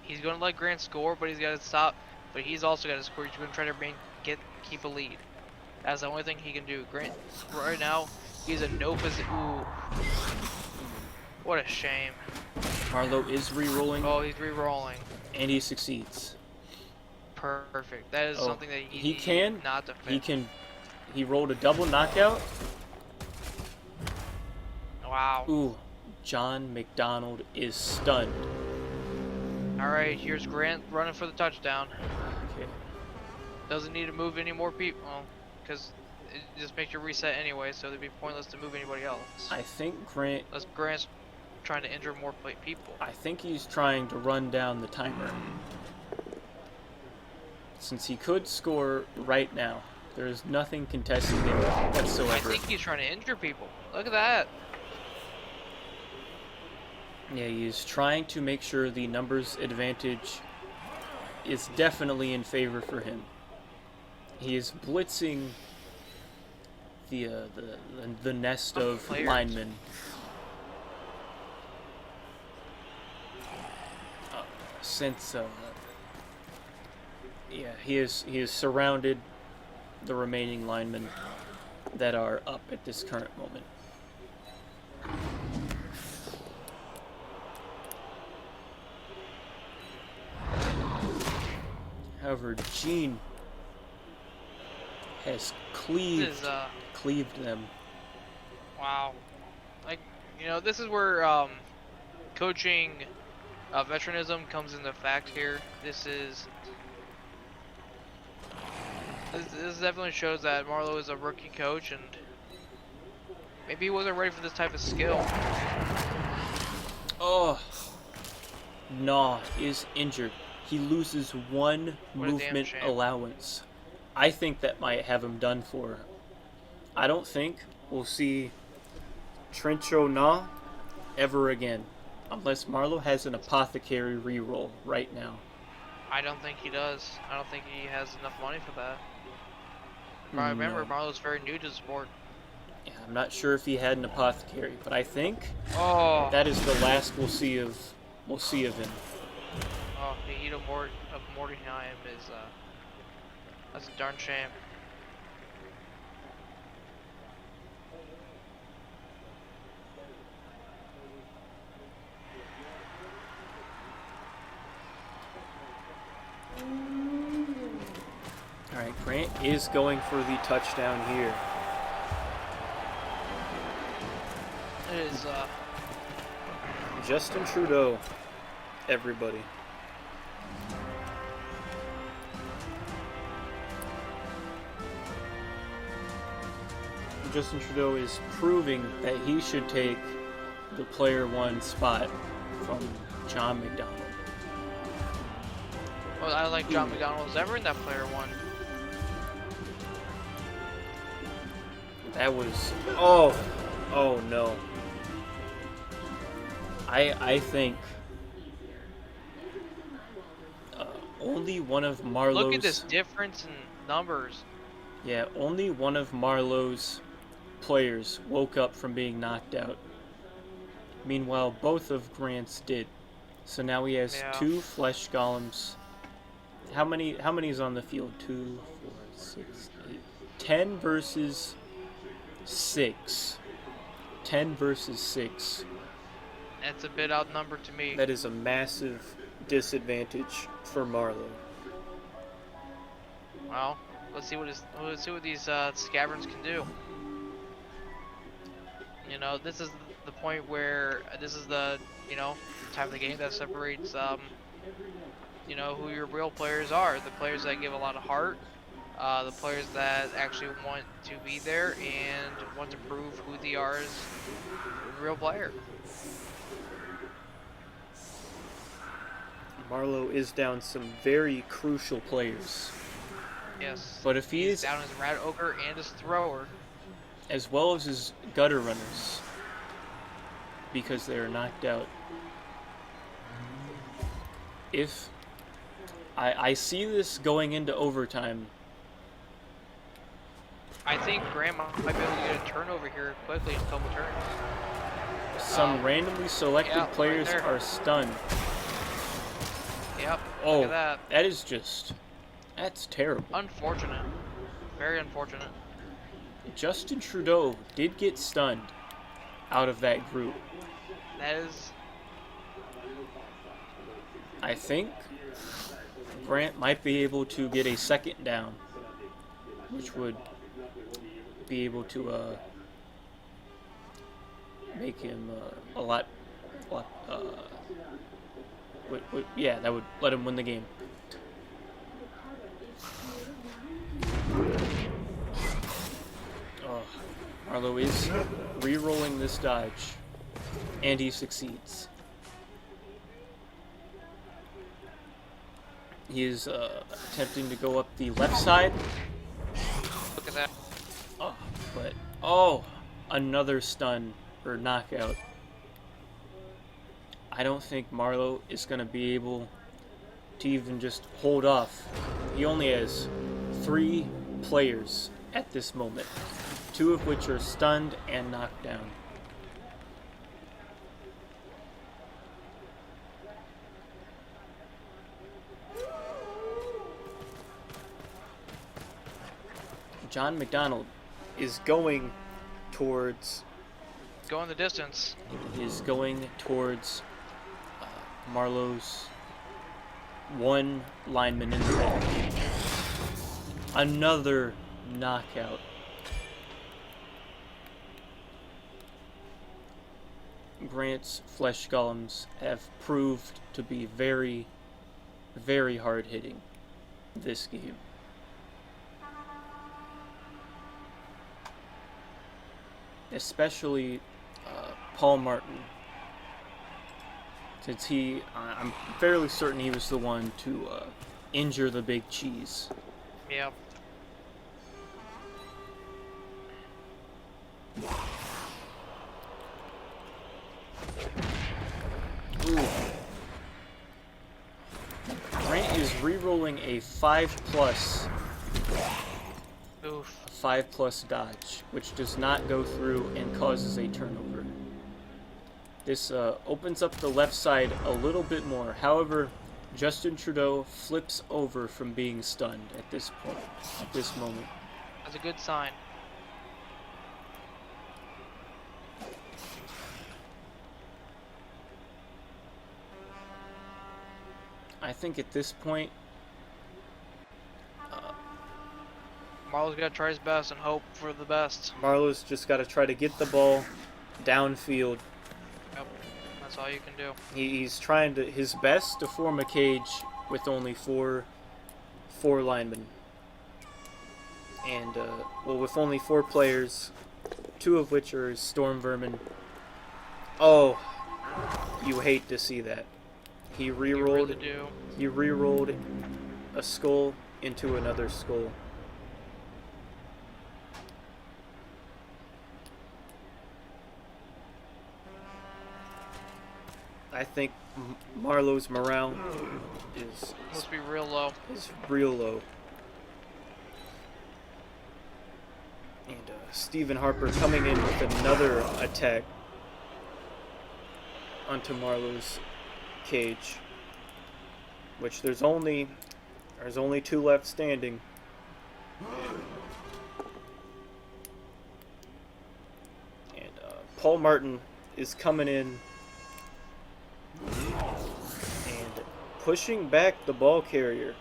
He's going to let Grant score, but he's got to stop. But he's also got to score. He's going to try to keep a lead. That's the only thing he can do. Grant, right now, he's in no position. Ooh. What a shame. Marlowe is re-rolling. Oh, he's re-rolling. And he succeeds. Perfect. That is something that he can not defend. He rolled a double knockout. Wow. Ooh, John McDonald is stunned. Alright, here's Grant running for the touchdown. Okay. Doesn't need to move any more people, because it just makes you reset anyway, so it'd be pointless to move anybody else. I think Grant's trying to injure more people. I think he's trying to run down the timer. Since he could score right now, there's nothing contesting him whatsoever. I think he's trying to injure people. Look at that. Yeah, he's trying to make sure the numbers advantage is definitely in favor for him. He is blitzing the nest of linemen. Since yeah, he is surrounded the remaining linemen that are up at this current moment. However, Gene has cleaved them. Wow. Like, you know, this is where coaching veteranism comes into fact here. This definitely shows that Marlowe is a rookie coach, and maybe he wasn't ready for this type of skill. Oh, Nah is injured. He loses one What a damn movement shame. allowance. I think that might have him done for. I don't think we'll see Trencho Nah ever again, unless Marlowe has an apothecary reroll right now. I don't think he does. I don't think he has enough money for that. Remember, No. Marlowe's very new to the sport. Yeah, I'm not sure if he had an apothecary, but I think Oh, that is the last we'll see of him. oh, the heat of Mordenheim is that's a darn shame. All right, Grant is going for the touchdown here. It is Justin Trudeau, everybody. Justin Trudeau is proving that he should take the player one spot from John McDonald. well, I like John McDonald was ever in that player one. That was oh no. I think only one of Marlowe's. Look at this difference in numbers. Yeah, only one of Marlowe's players woke up from being knocked out. Meanwhile, both of Grant's did. So now he has Yeah. 2 flesh golems. How many is on the field? 2, 4, 6, 8. 10 versus 6. 10 versus 6. That's a bit outnumbered to me. That is a massive disadvantage for Marlowe. Well, let's see what these scaverns can do. You know, this is the point where this is the time of the game that separates who your real players are. The players that give a lot of heart, the players that actually want to be there and want to prove who they are as a real player. Marlowe is down some very crucial players. Yes. But if he's he's down his rat ogre and his thrower, as well as his gutter runners, because they are knocked out. If I see this going into overtime, I think Graham might be able to get a turnover here quickly in a couple turns. some randomly selected yeah, right players there. are stunned. Yep. Oh, Look at that. that is that's terrible. Unfortunate. Very unfortunate. Justin Trudeau did get stunned out of that group. That is. I think Grant might be able to get a second down, which would be able to make him a lot yeah, that would let him win the game. Oh, Marlowe is re-rolling this dodge, and he succeeds. He is attempting to go up the left side. Look at that. Oh, but another stun or knockout. I don't think Marlowe is going to be able to even just hold off. He only has 3 players at this moment, 2 of which are stunned and knocked down. John McDonald is going towards Going the distance. Marlowe's one lineman in the back. Another knockout. Grant's flesh golems have proved to be very, very hard hitting this game. Especially Paul Martin, since I'm fairly certain he was the one to injure the big cheese. Yep. Ooh. Grant is re-rolling a 5+. Oof. 5+ dodge, which does not go through and causes a turnover. This opens up the left side a little bit more. However, Justin Trudeau flips over from being stunned at this point, at this moment. That's a good sign. I think at this point, Marlowe's got to try his best and hope for the best. Marlowe's just got to try to get the ball downfield. Yep. That's all you can do. He's trying his best to form a cage with only four linemen. And, with only 4 players, 2 of which are Storm Vermin. Oh, you hate to see that. He re-rolled. You really do. He re-rolled a skull into another skull. I think Marlowe's morale is Must be real low. Is real low. And Stephen Harper coming in with another attack onto Marlowe's cage, which there's only 2 left standing. And Paul Martin is coming in and pushing back the ball carrier.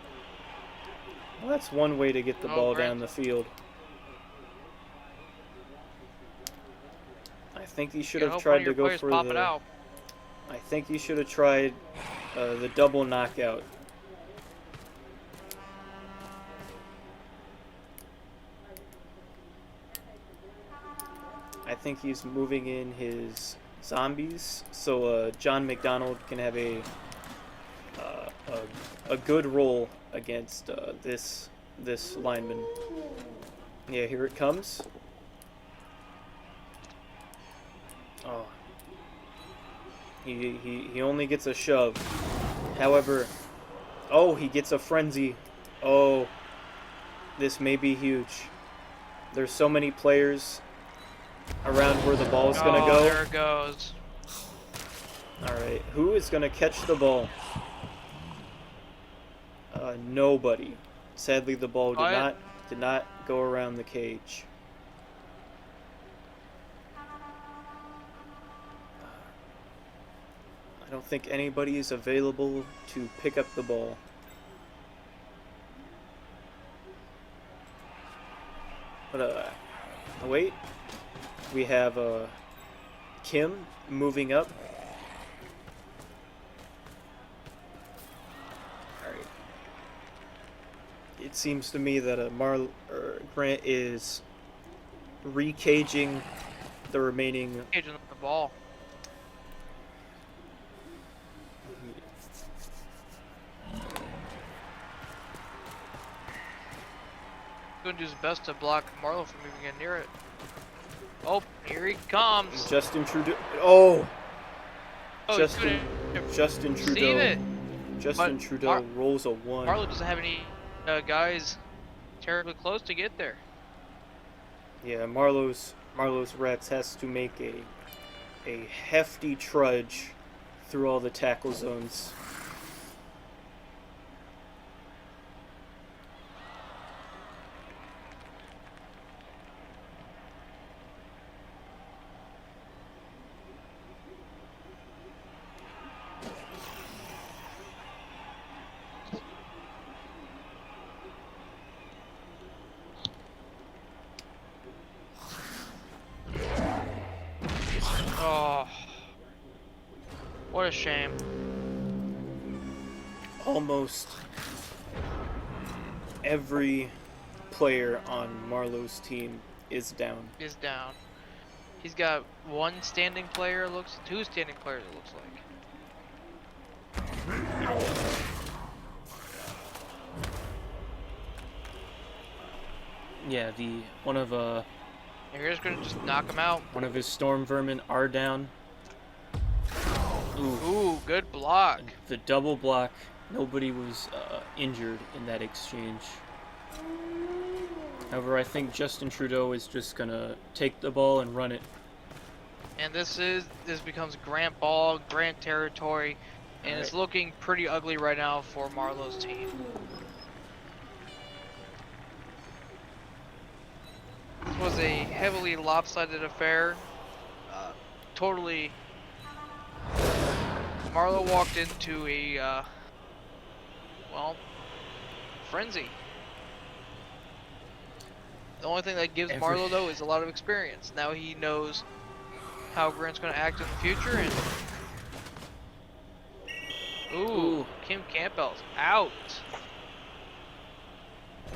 Well, that's one way to get the ball down the field. I think he should have tried to go for the. I think he should have tried the double knockout. I think he's moving in his zombies so John McDonald can have a good roll against this lineman. Yeah, here it comes. Oh. He only gets a shove. However, oh, he gets a frenzy. Oh, this may be huge. There's so many players around where the ball's gonna go. There it goes. Alright, who is gonna catch the ball? Nobody. Sadly, the ball did not go around the cage. I don't think anybody is available to pick up the ball. But, wait. We have, Kim moving up. Alright. It seems to me that, Grant is re-caging the remaining... Caging the ball. Going to do his best to block Marlowe from even getting near it. Oh, here he comes. Justin Trudeau. Oh! Oh, Justin Trudeau. it. Justin Trudeau rolls a 1. Marlowe doesn't have any guys terribly close to get there. Yeah, Marlowe's Rats has to make a hefty trudge through all the tackle zones. What a shame. Almost every player on Marlowe's team is down. Is down. He's got one standing player, two standing players, it looks like. Yeah, And you're just gonna just knock him out. one of his storm vermin are down. Ooh, good block. The double block. Nobody was injured in that exchange. However, I think Justin Trudeau is just gonna take the ball and run it. And this becomes Grant ball, Grant territory, and it's looking pretty ugly right now for Marlowe's team. This was a heavily lopsided affair. Totally. Marlowe walked into a frenzy. The only thing that gives Marlowe though is a lot of experience. Now he knows how Grant's going to act in the future, and ooh, Kim Campbell's out.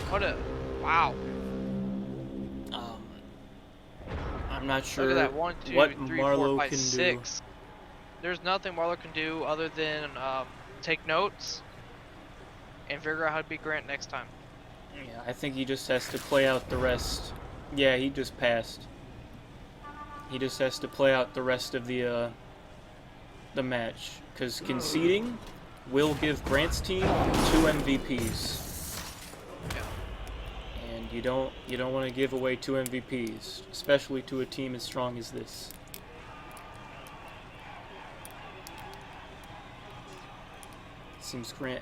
What a wow! I'm not sure Look at that 1, 2, what 3, Marlowe 4, 5, can 6. There's nothing Marlowe can do other than take notes and figure out how to beat Grant next time. Yeah, I think he just has to play out the rest. Yeah, he just passed. He just has to play out the rest of the match, because conceding will give Grant's team 2 MVPs. And you don't want to give away 2 MVPs, especially to a team as strong as this. Seems Grant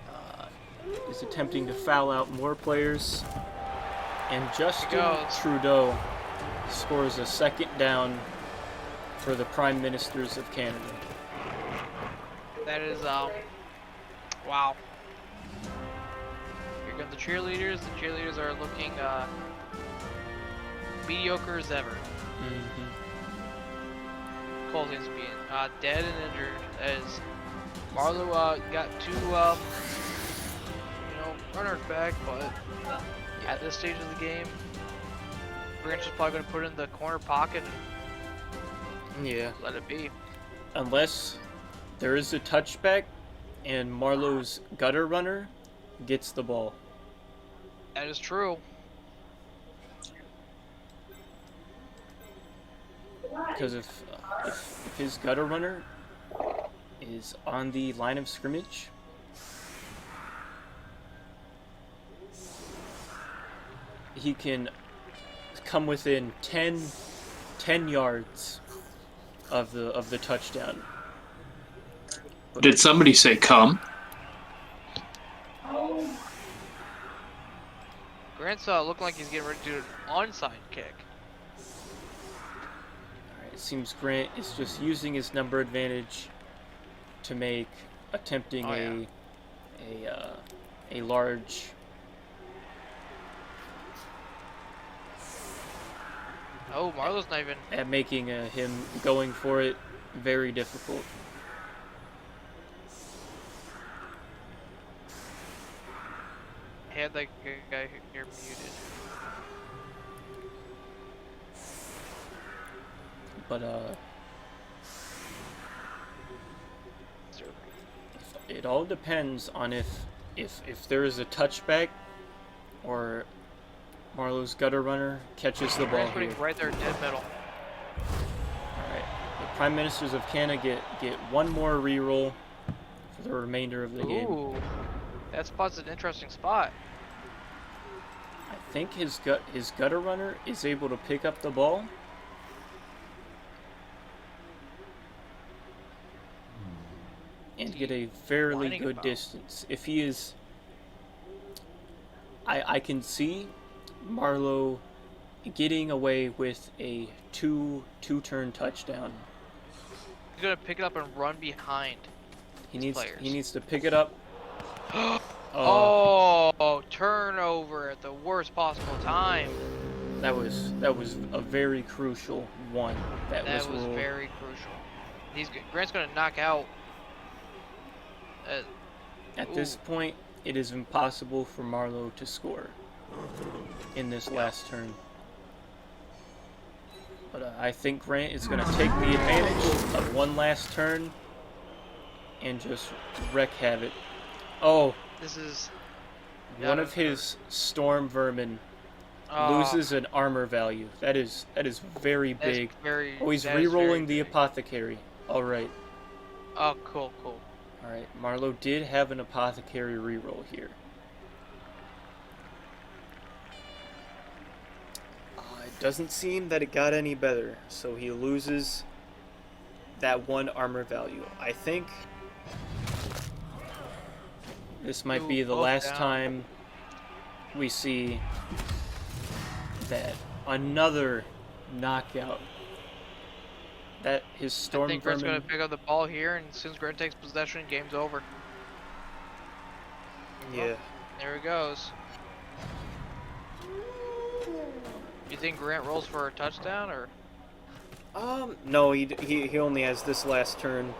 is attempting to foul out more players, and Justin Trudeau scores a second down for the Prime Ministers of Canada. That is wow. Here come the cheerleaders. The cheerleaders are looking mediocre as ever. Cole seems to be dead and injured as Marlowe got 2 runners back, but at this stage of the game, Grant's just probably going to put it in the corner pocket and let it be. Unless there is a touchback and Marlowe's gutter runner gets the ball. That is true. Because if his gutter runner is on the line of scrimmage, he can come within 10 yards of the touchdown. Did somebody say come? Grant's looking like he's getting ready to do an onside kick. Alright, it seems Grant is just using his number advantage to make attempting a large Marlowe's not even at making him going for it very difficult. had that guy here muted. But it all depends on if there is a touchback or Marlowe's gutter runner catches the ball here. Right there, dead middle. Alright, the Prime Ministers of Canada get one more reroll for the remainder of the game. Ooh, that spot's an interesting spot. I think his gutter runner is able to pick up the ball. And get a fairly good distance. If he is... I can see Marlowe getting away with a two-turn touchdown. He's gonna pick it up and run behind. He needs to pick it up. Oh, turnover at the worst possible time. That was a very crucial one. That was very crucial. Grant's gonna knock out At this point, it is impossible for Marlowe to score in this last turn. But I think Grant is going to take the advantage of one last turn and just wreak havoc. Oh, This is one of his storm vermin loses an armor value. That is very big. Oh, he's re-rolling the apothecary. All right. Oh, cool. All right. Marlowe did have an apothecary reroll here. It doesn't seem that it got any better, so he loses that one armor value. I think this might be the last time we see that another knockout. That his storm I think Grant's going to pick up the ball here, and as soon as Grant takes possession, game's over. Yeah. There he goes. You think Grant rolls for a touchdown, or? No, he only has this last turn,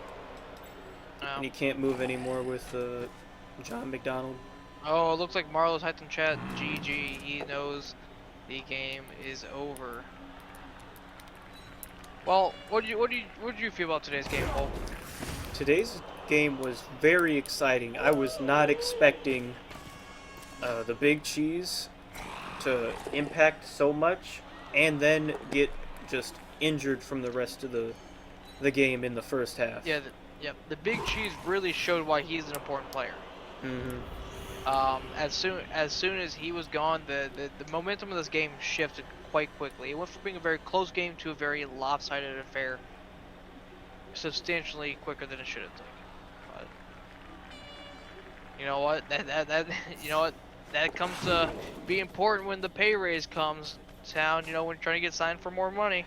No. and he can't move anymore with John McDonald. Oh, it looks like Marlowe's typed in chat. GG. He knows the game is over. Well, what did you feel about today's game, Cole? Today's game was very exciting. I was not expecting the Big Cheese to impact so much and then get just injured from the rest of the game in the first half. Yeah, the Big Cheese really showed why he's an important player. As soon as he was gone, the momentum of this game shifted quite quickly. It went from being a very close game to a very lopsided affair, substantially quicker than it should have taken. But you know what? That comes to be important when the pay raise comes to town. You know, when you're trying to get signed for more money.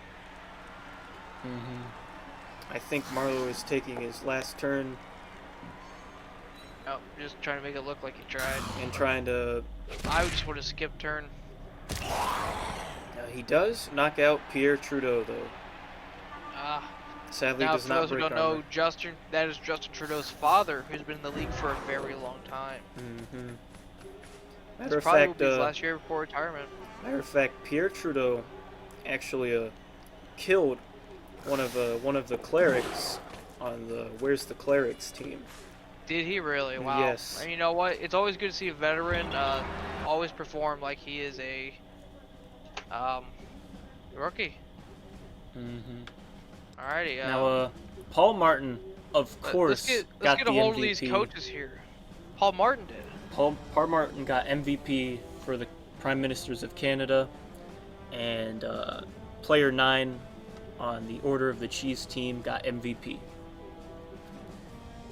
I think Marlowe is taking his last turn. Oh, just trying to make it look like he tried. And trying to... I just would have skipped turn. He does knock out Pierre Trudeau, though. Sadly, now, does for not those who break don't armor. know, that is Justin Trudeau's father, who's been in the league for a very long time. Matter of probably fact, will be his last year before retirement. Matter of fact, Pierre Trudeau actually killed one of the clerics on the Where's the Clerics team. Did he really? Wow. Yes. And you know what? It's always good to see a veteran always perform like he is a rookie. Alrighty. Now, Paul Martin, of course, let's got get the a hold MVP. of these coaches here. Paul Martin did. Paul Martin got MVP for the Prime Ministers of Canada, and Player 9 on the Order of the Cheese team got MVP.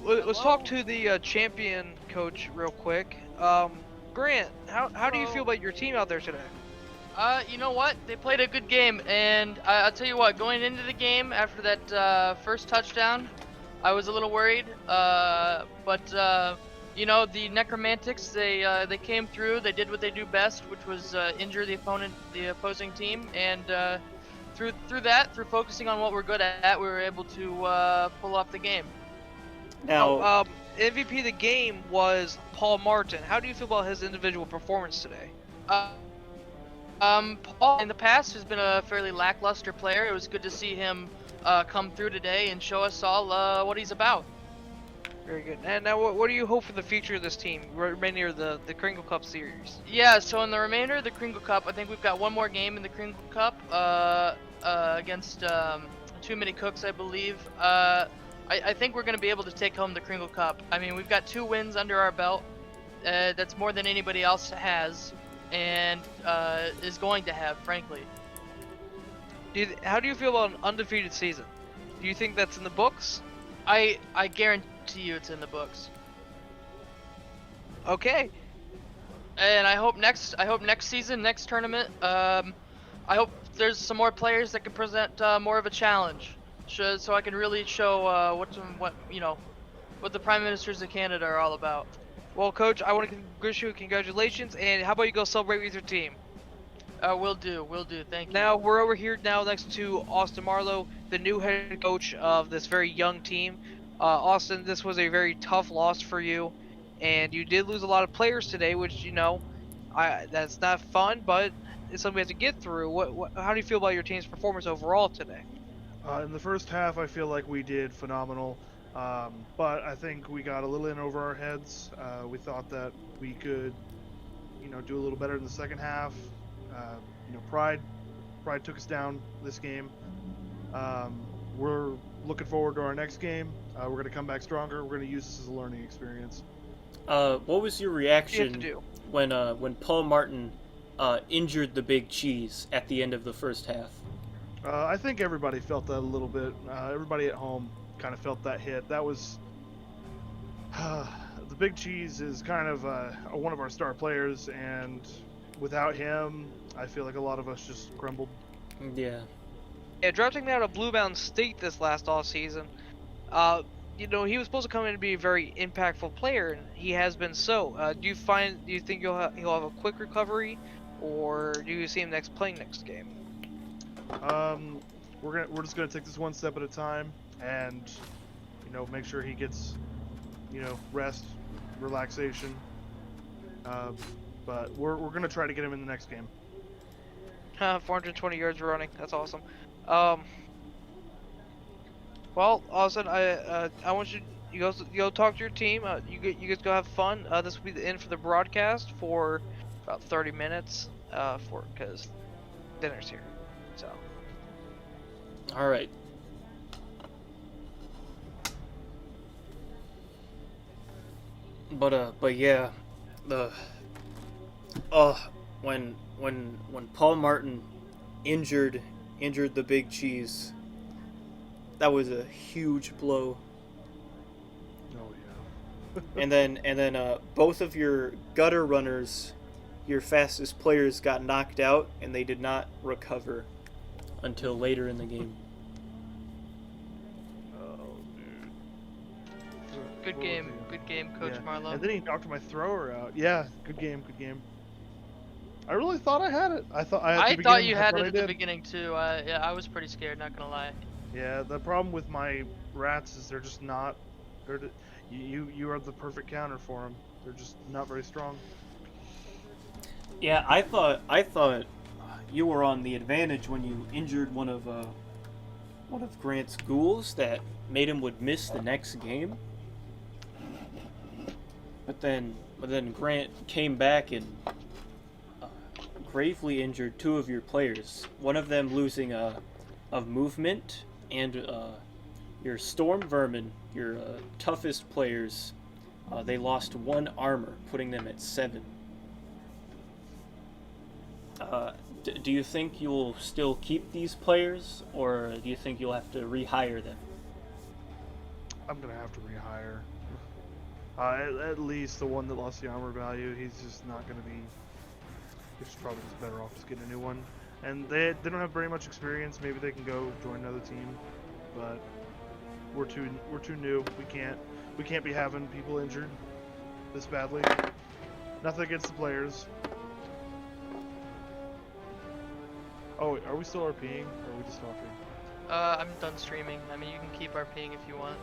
Let's talk to the champion coach real quick. Grant, how do you feel about your team out there today? You know what? They played a good game, and I'll tell you what, going into the game after that first touchdown, I was a little worried. But you know, the Necromantics, they came through. They did what they do best, which was injure the opposing team, and through focusing on what we're good at, we were able to pull off the game. Now, MVP of the game was Paul Martin. How do you feel about his individual performance today? Paul in the past has been a fairly lackluster player. It was good to see him come through today and show us all what he's about. Very good. And now, what do you hope for the future of this team, remainder of the Kringle Cup series? Yeah, so in the remainder of the Kringle Cup, I think we've got one more game in the Kringle Cup against Too Many Cooks, I believe. I think we're going to be able to take home the Kringle Cup. I mean, we've got 2 wins under our belt. That's more than anybody else has, and is going to have, frankly. How do you feel about an undefeated season? Do you think that's in the books? I guarantee you it's in the books. Okay. And I hope next season, next tournament, I hope there's some more players that can present more of a challenge, so I can really show what the Prime Ministers of Canada are all about. Well, Coach, I want to wish you congratulations, and how about you go celebrate with your team? Will do, thank you. Now, we're over here now next to Austin Marlowe, the new head coach of this very young team. Austin, this was a very tough loss for you, and you did lose a lot of players today, which that's not fun, but it's something we have to get through. How do you feel about your team's performance overall today? In the first half, I feel like we did phenomenal, but I think we got a little in over our heads. We thought that we could, do a little better in the second half. Pride took us down this game. We're looking forward to our next game. We're going to come back stronger. We're going to use this as a learning experience. What was your What do reaction you when Paul Martin injured the Big Cheese at the end of the first half? I think everybody felt that a little bit. Everybody at home kind of felt that hit. That was the Big Cheese is kind of one of our star players, and without him, I feel like a lot of us just crumbled. Yeah. Yeah, drafting out of Blue Mountain State this last off season, he was supposed to come in and be a very impactful player, and he has been so. Do you think he'll have a quick recovery, or do you see him playing next game? We're just gonna take this one step at a time, and make sure he gets rest, relaxation. But we're gonna try to get him in the next game. 420 yards running. That's awesome. Well, Austin, I want you go talk to your team. You guys go have fun. This will be the end for the broadcast for about 30 minutes. Because dinner's here. So. All right. But yeah, when Paul Martin injured the Big Cheese, that was a huge blow. Oh yeah. and then both of your gutter runners, your fastest players, got knocked out, and they did not recover until later in the game. Oh dude. Good game, Coach Yeah. Marlowe. And then he knocked my thrower out. Yeah, good game. I really thought I had it. I thought You had it I at the did. beginning too. Yeah, I was pretty scared, not gonna lie. Yeah, the problem with my rats is they're just not. You are the perfect counter for them. They're just not very strong. Yeah, I thought you were on the advantage when you injured one of Grant's ghouls that made him would miss the next game. But then Grant came back and gravely injured two of your players. One of them losing of movement, and your Storm Vermin, your toughest players, they lost 1 armor, putting them at 7. Do you think you'll still keep these players, or do you think you'll have to rehire them? I'm gonna have to rehire. At least the one that lost the armor value, he's just not gonna be. He's probably just better off just getting a new one. And they don't have very much experience. Maybe they can go join another team, but we're too new. We can't be having people injured this badly. Nothing against the players. Oh, are we still RPing, or are we just talking? I'm done streaming. I mean, you can keep RPing if you want.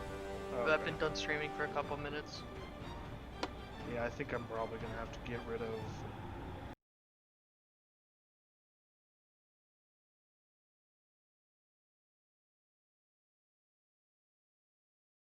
Oh, But I've okay. been done streaming for a couple minutes. Yeah, I think I'm probably gonna have to get rid of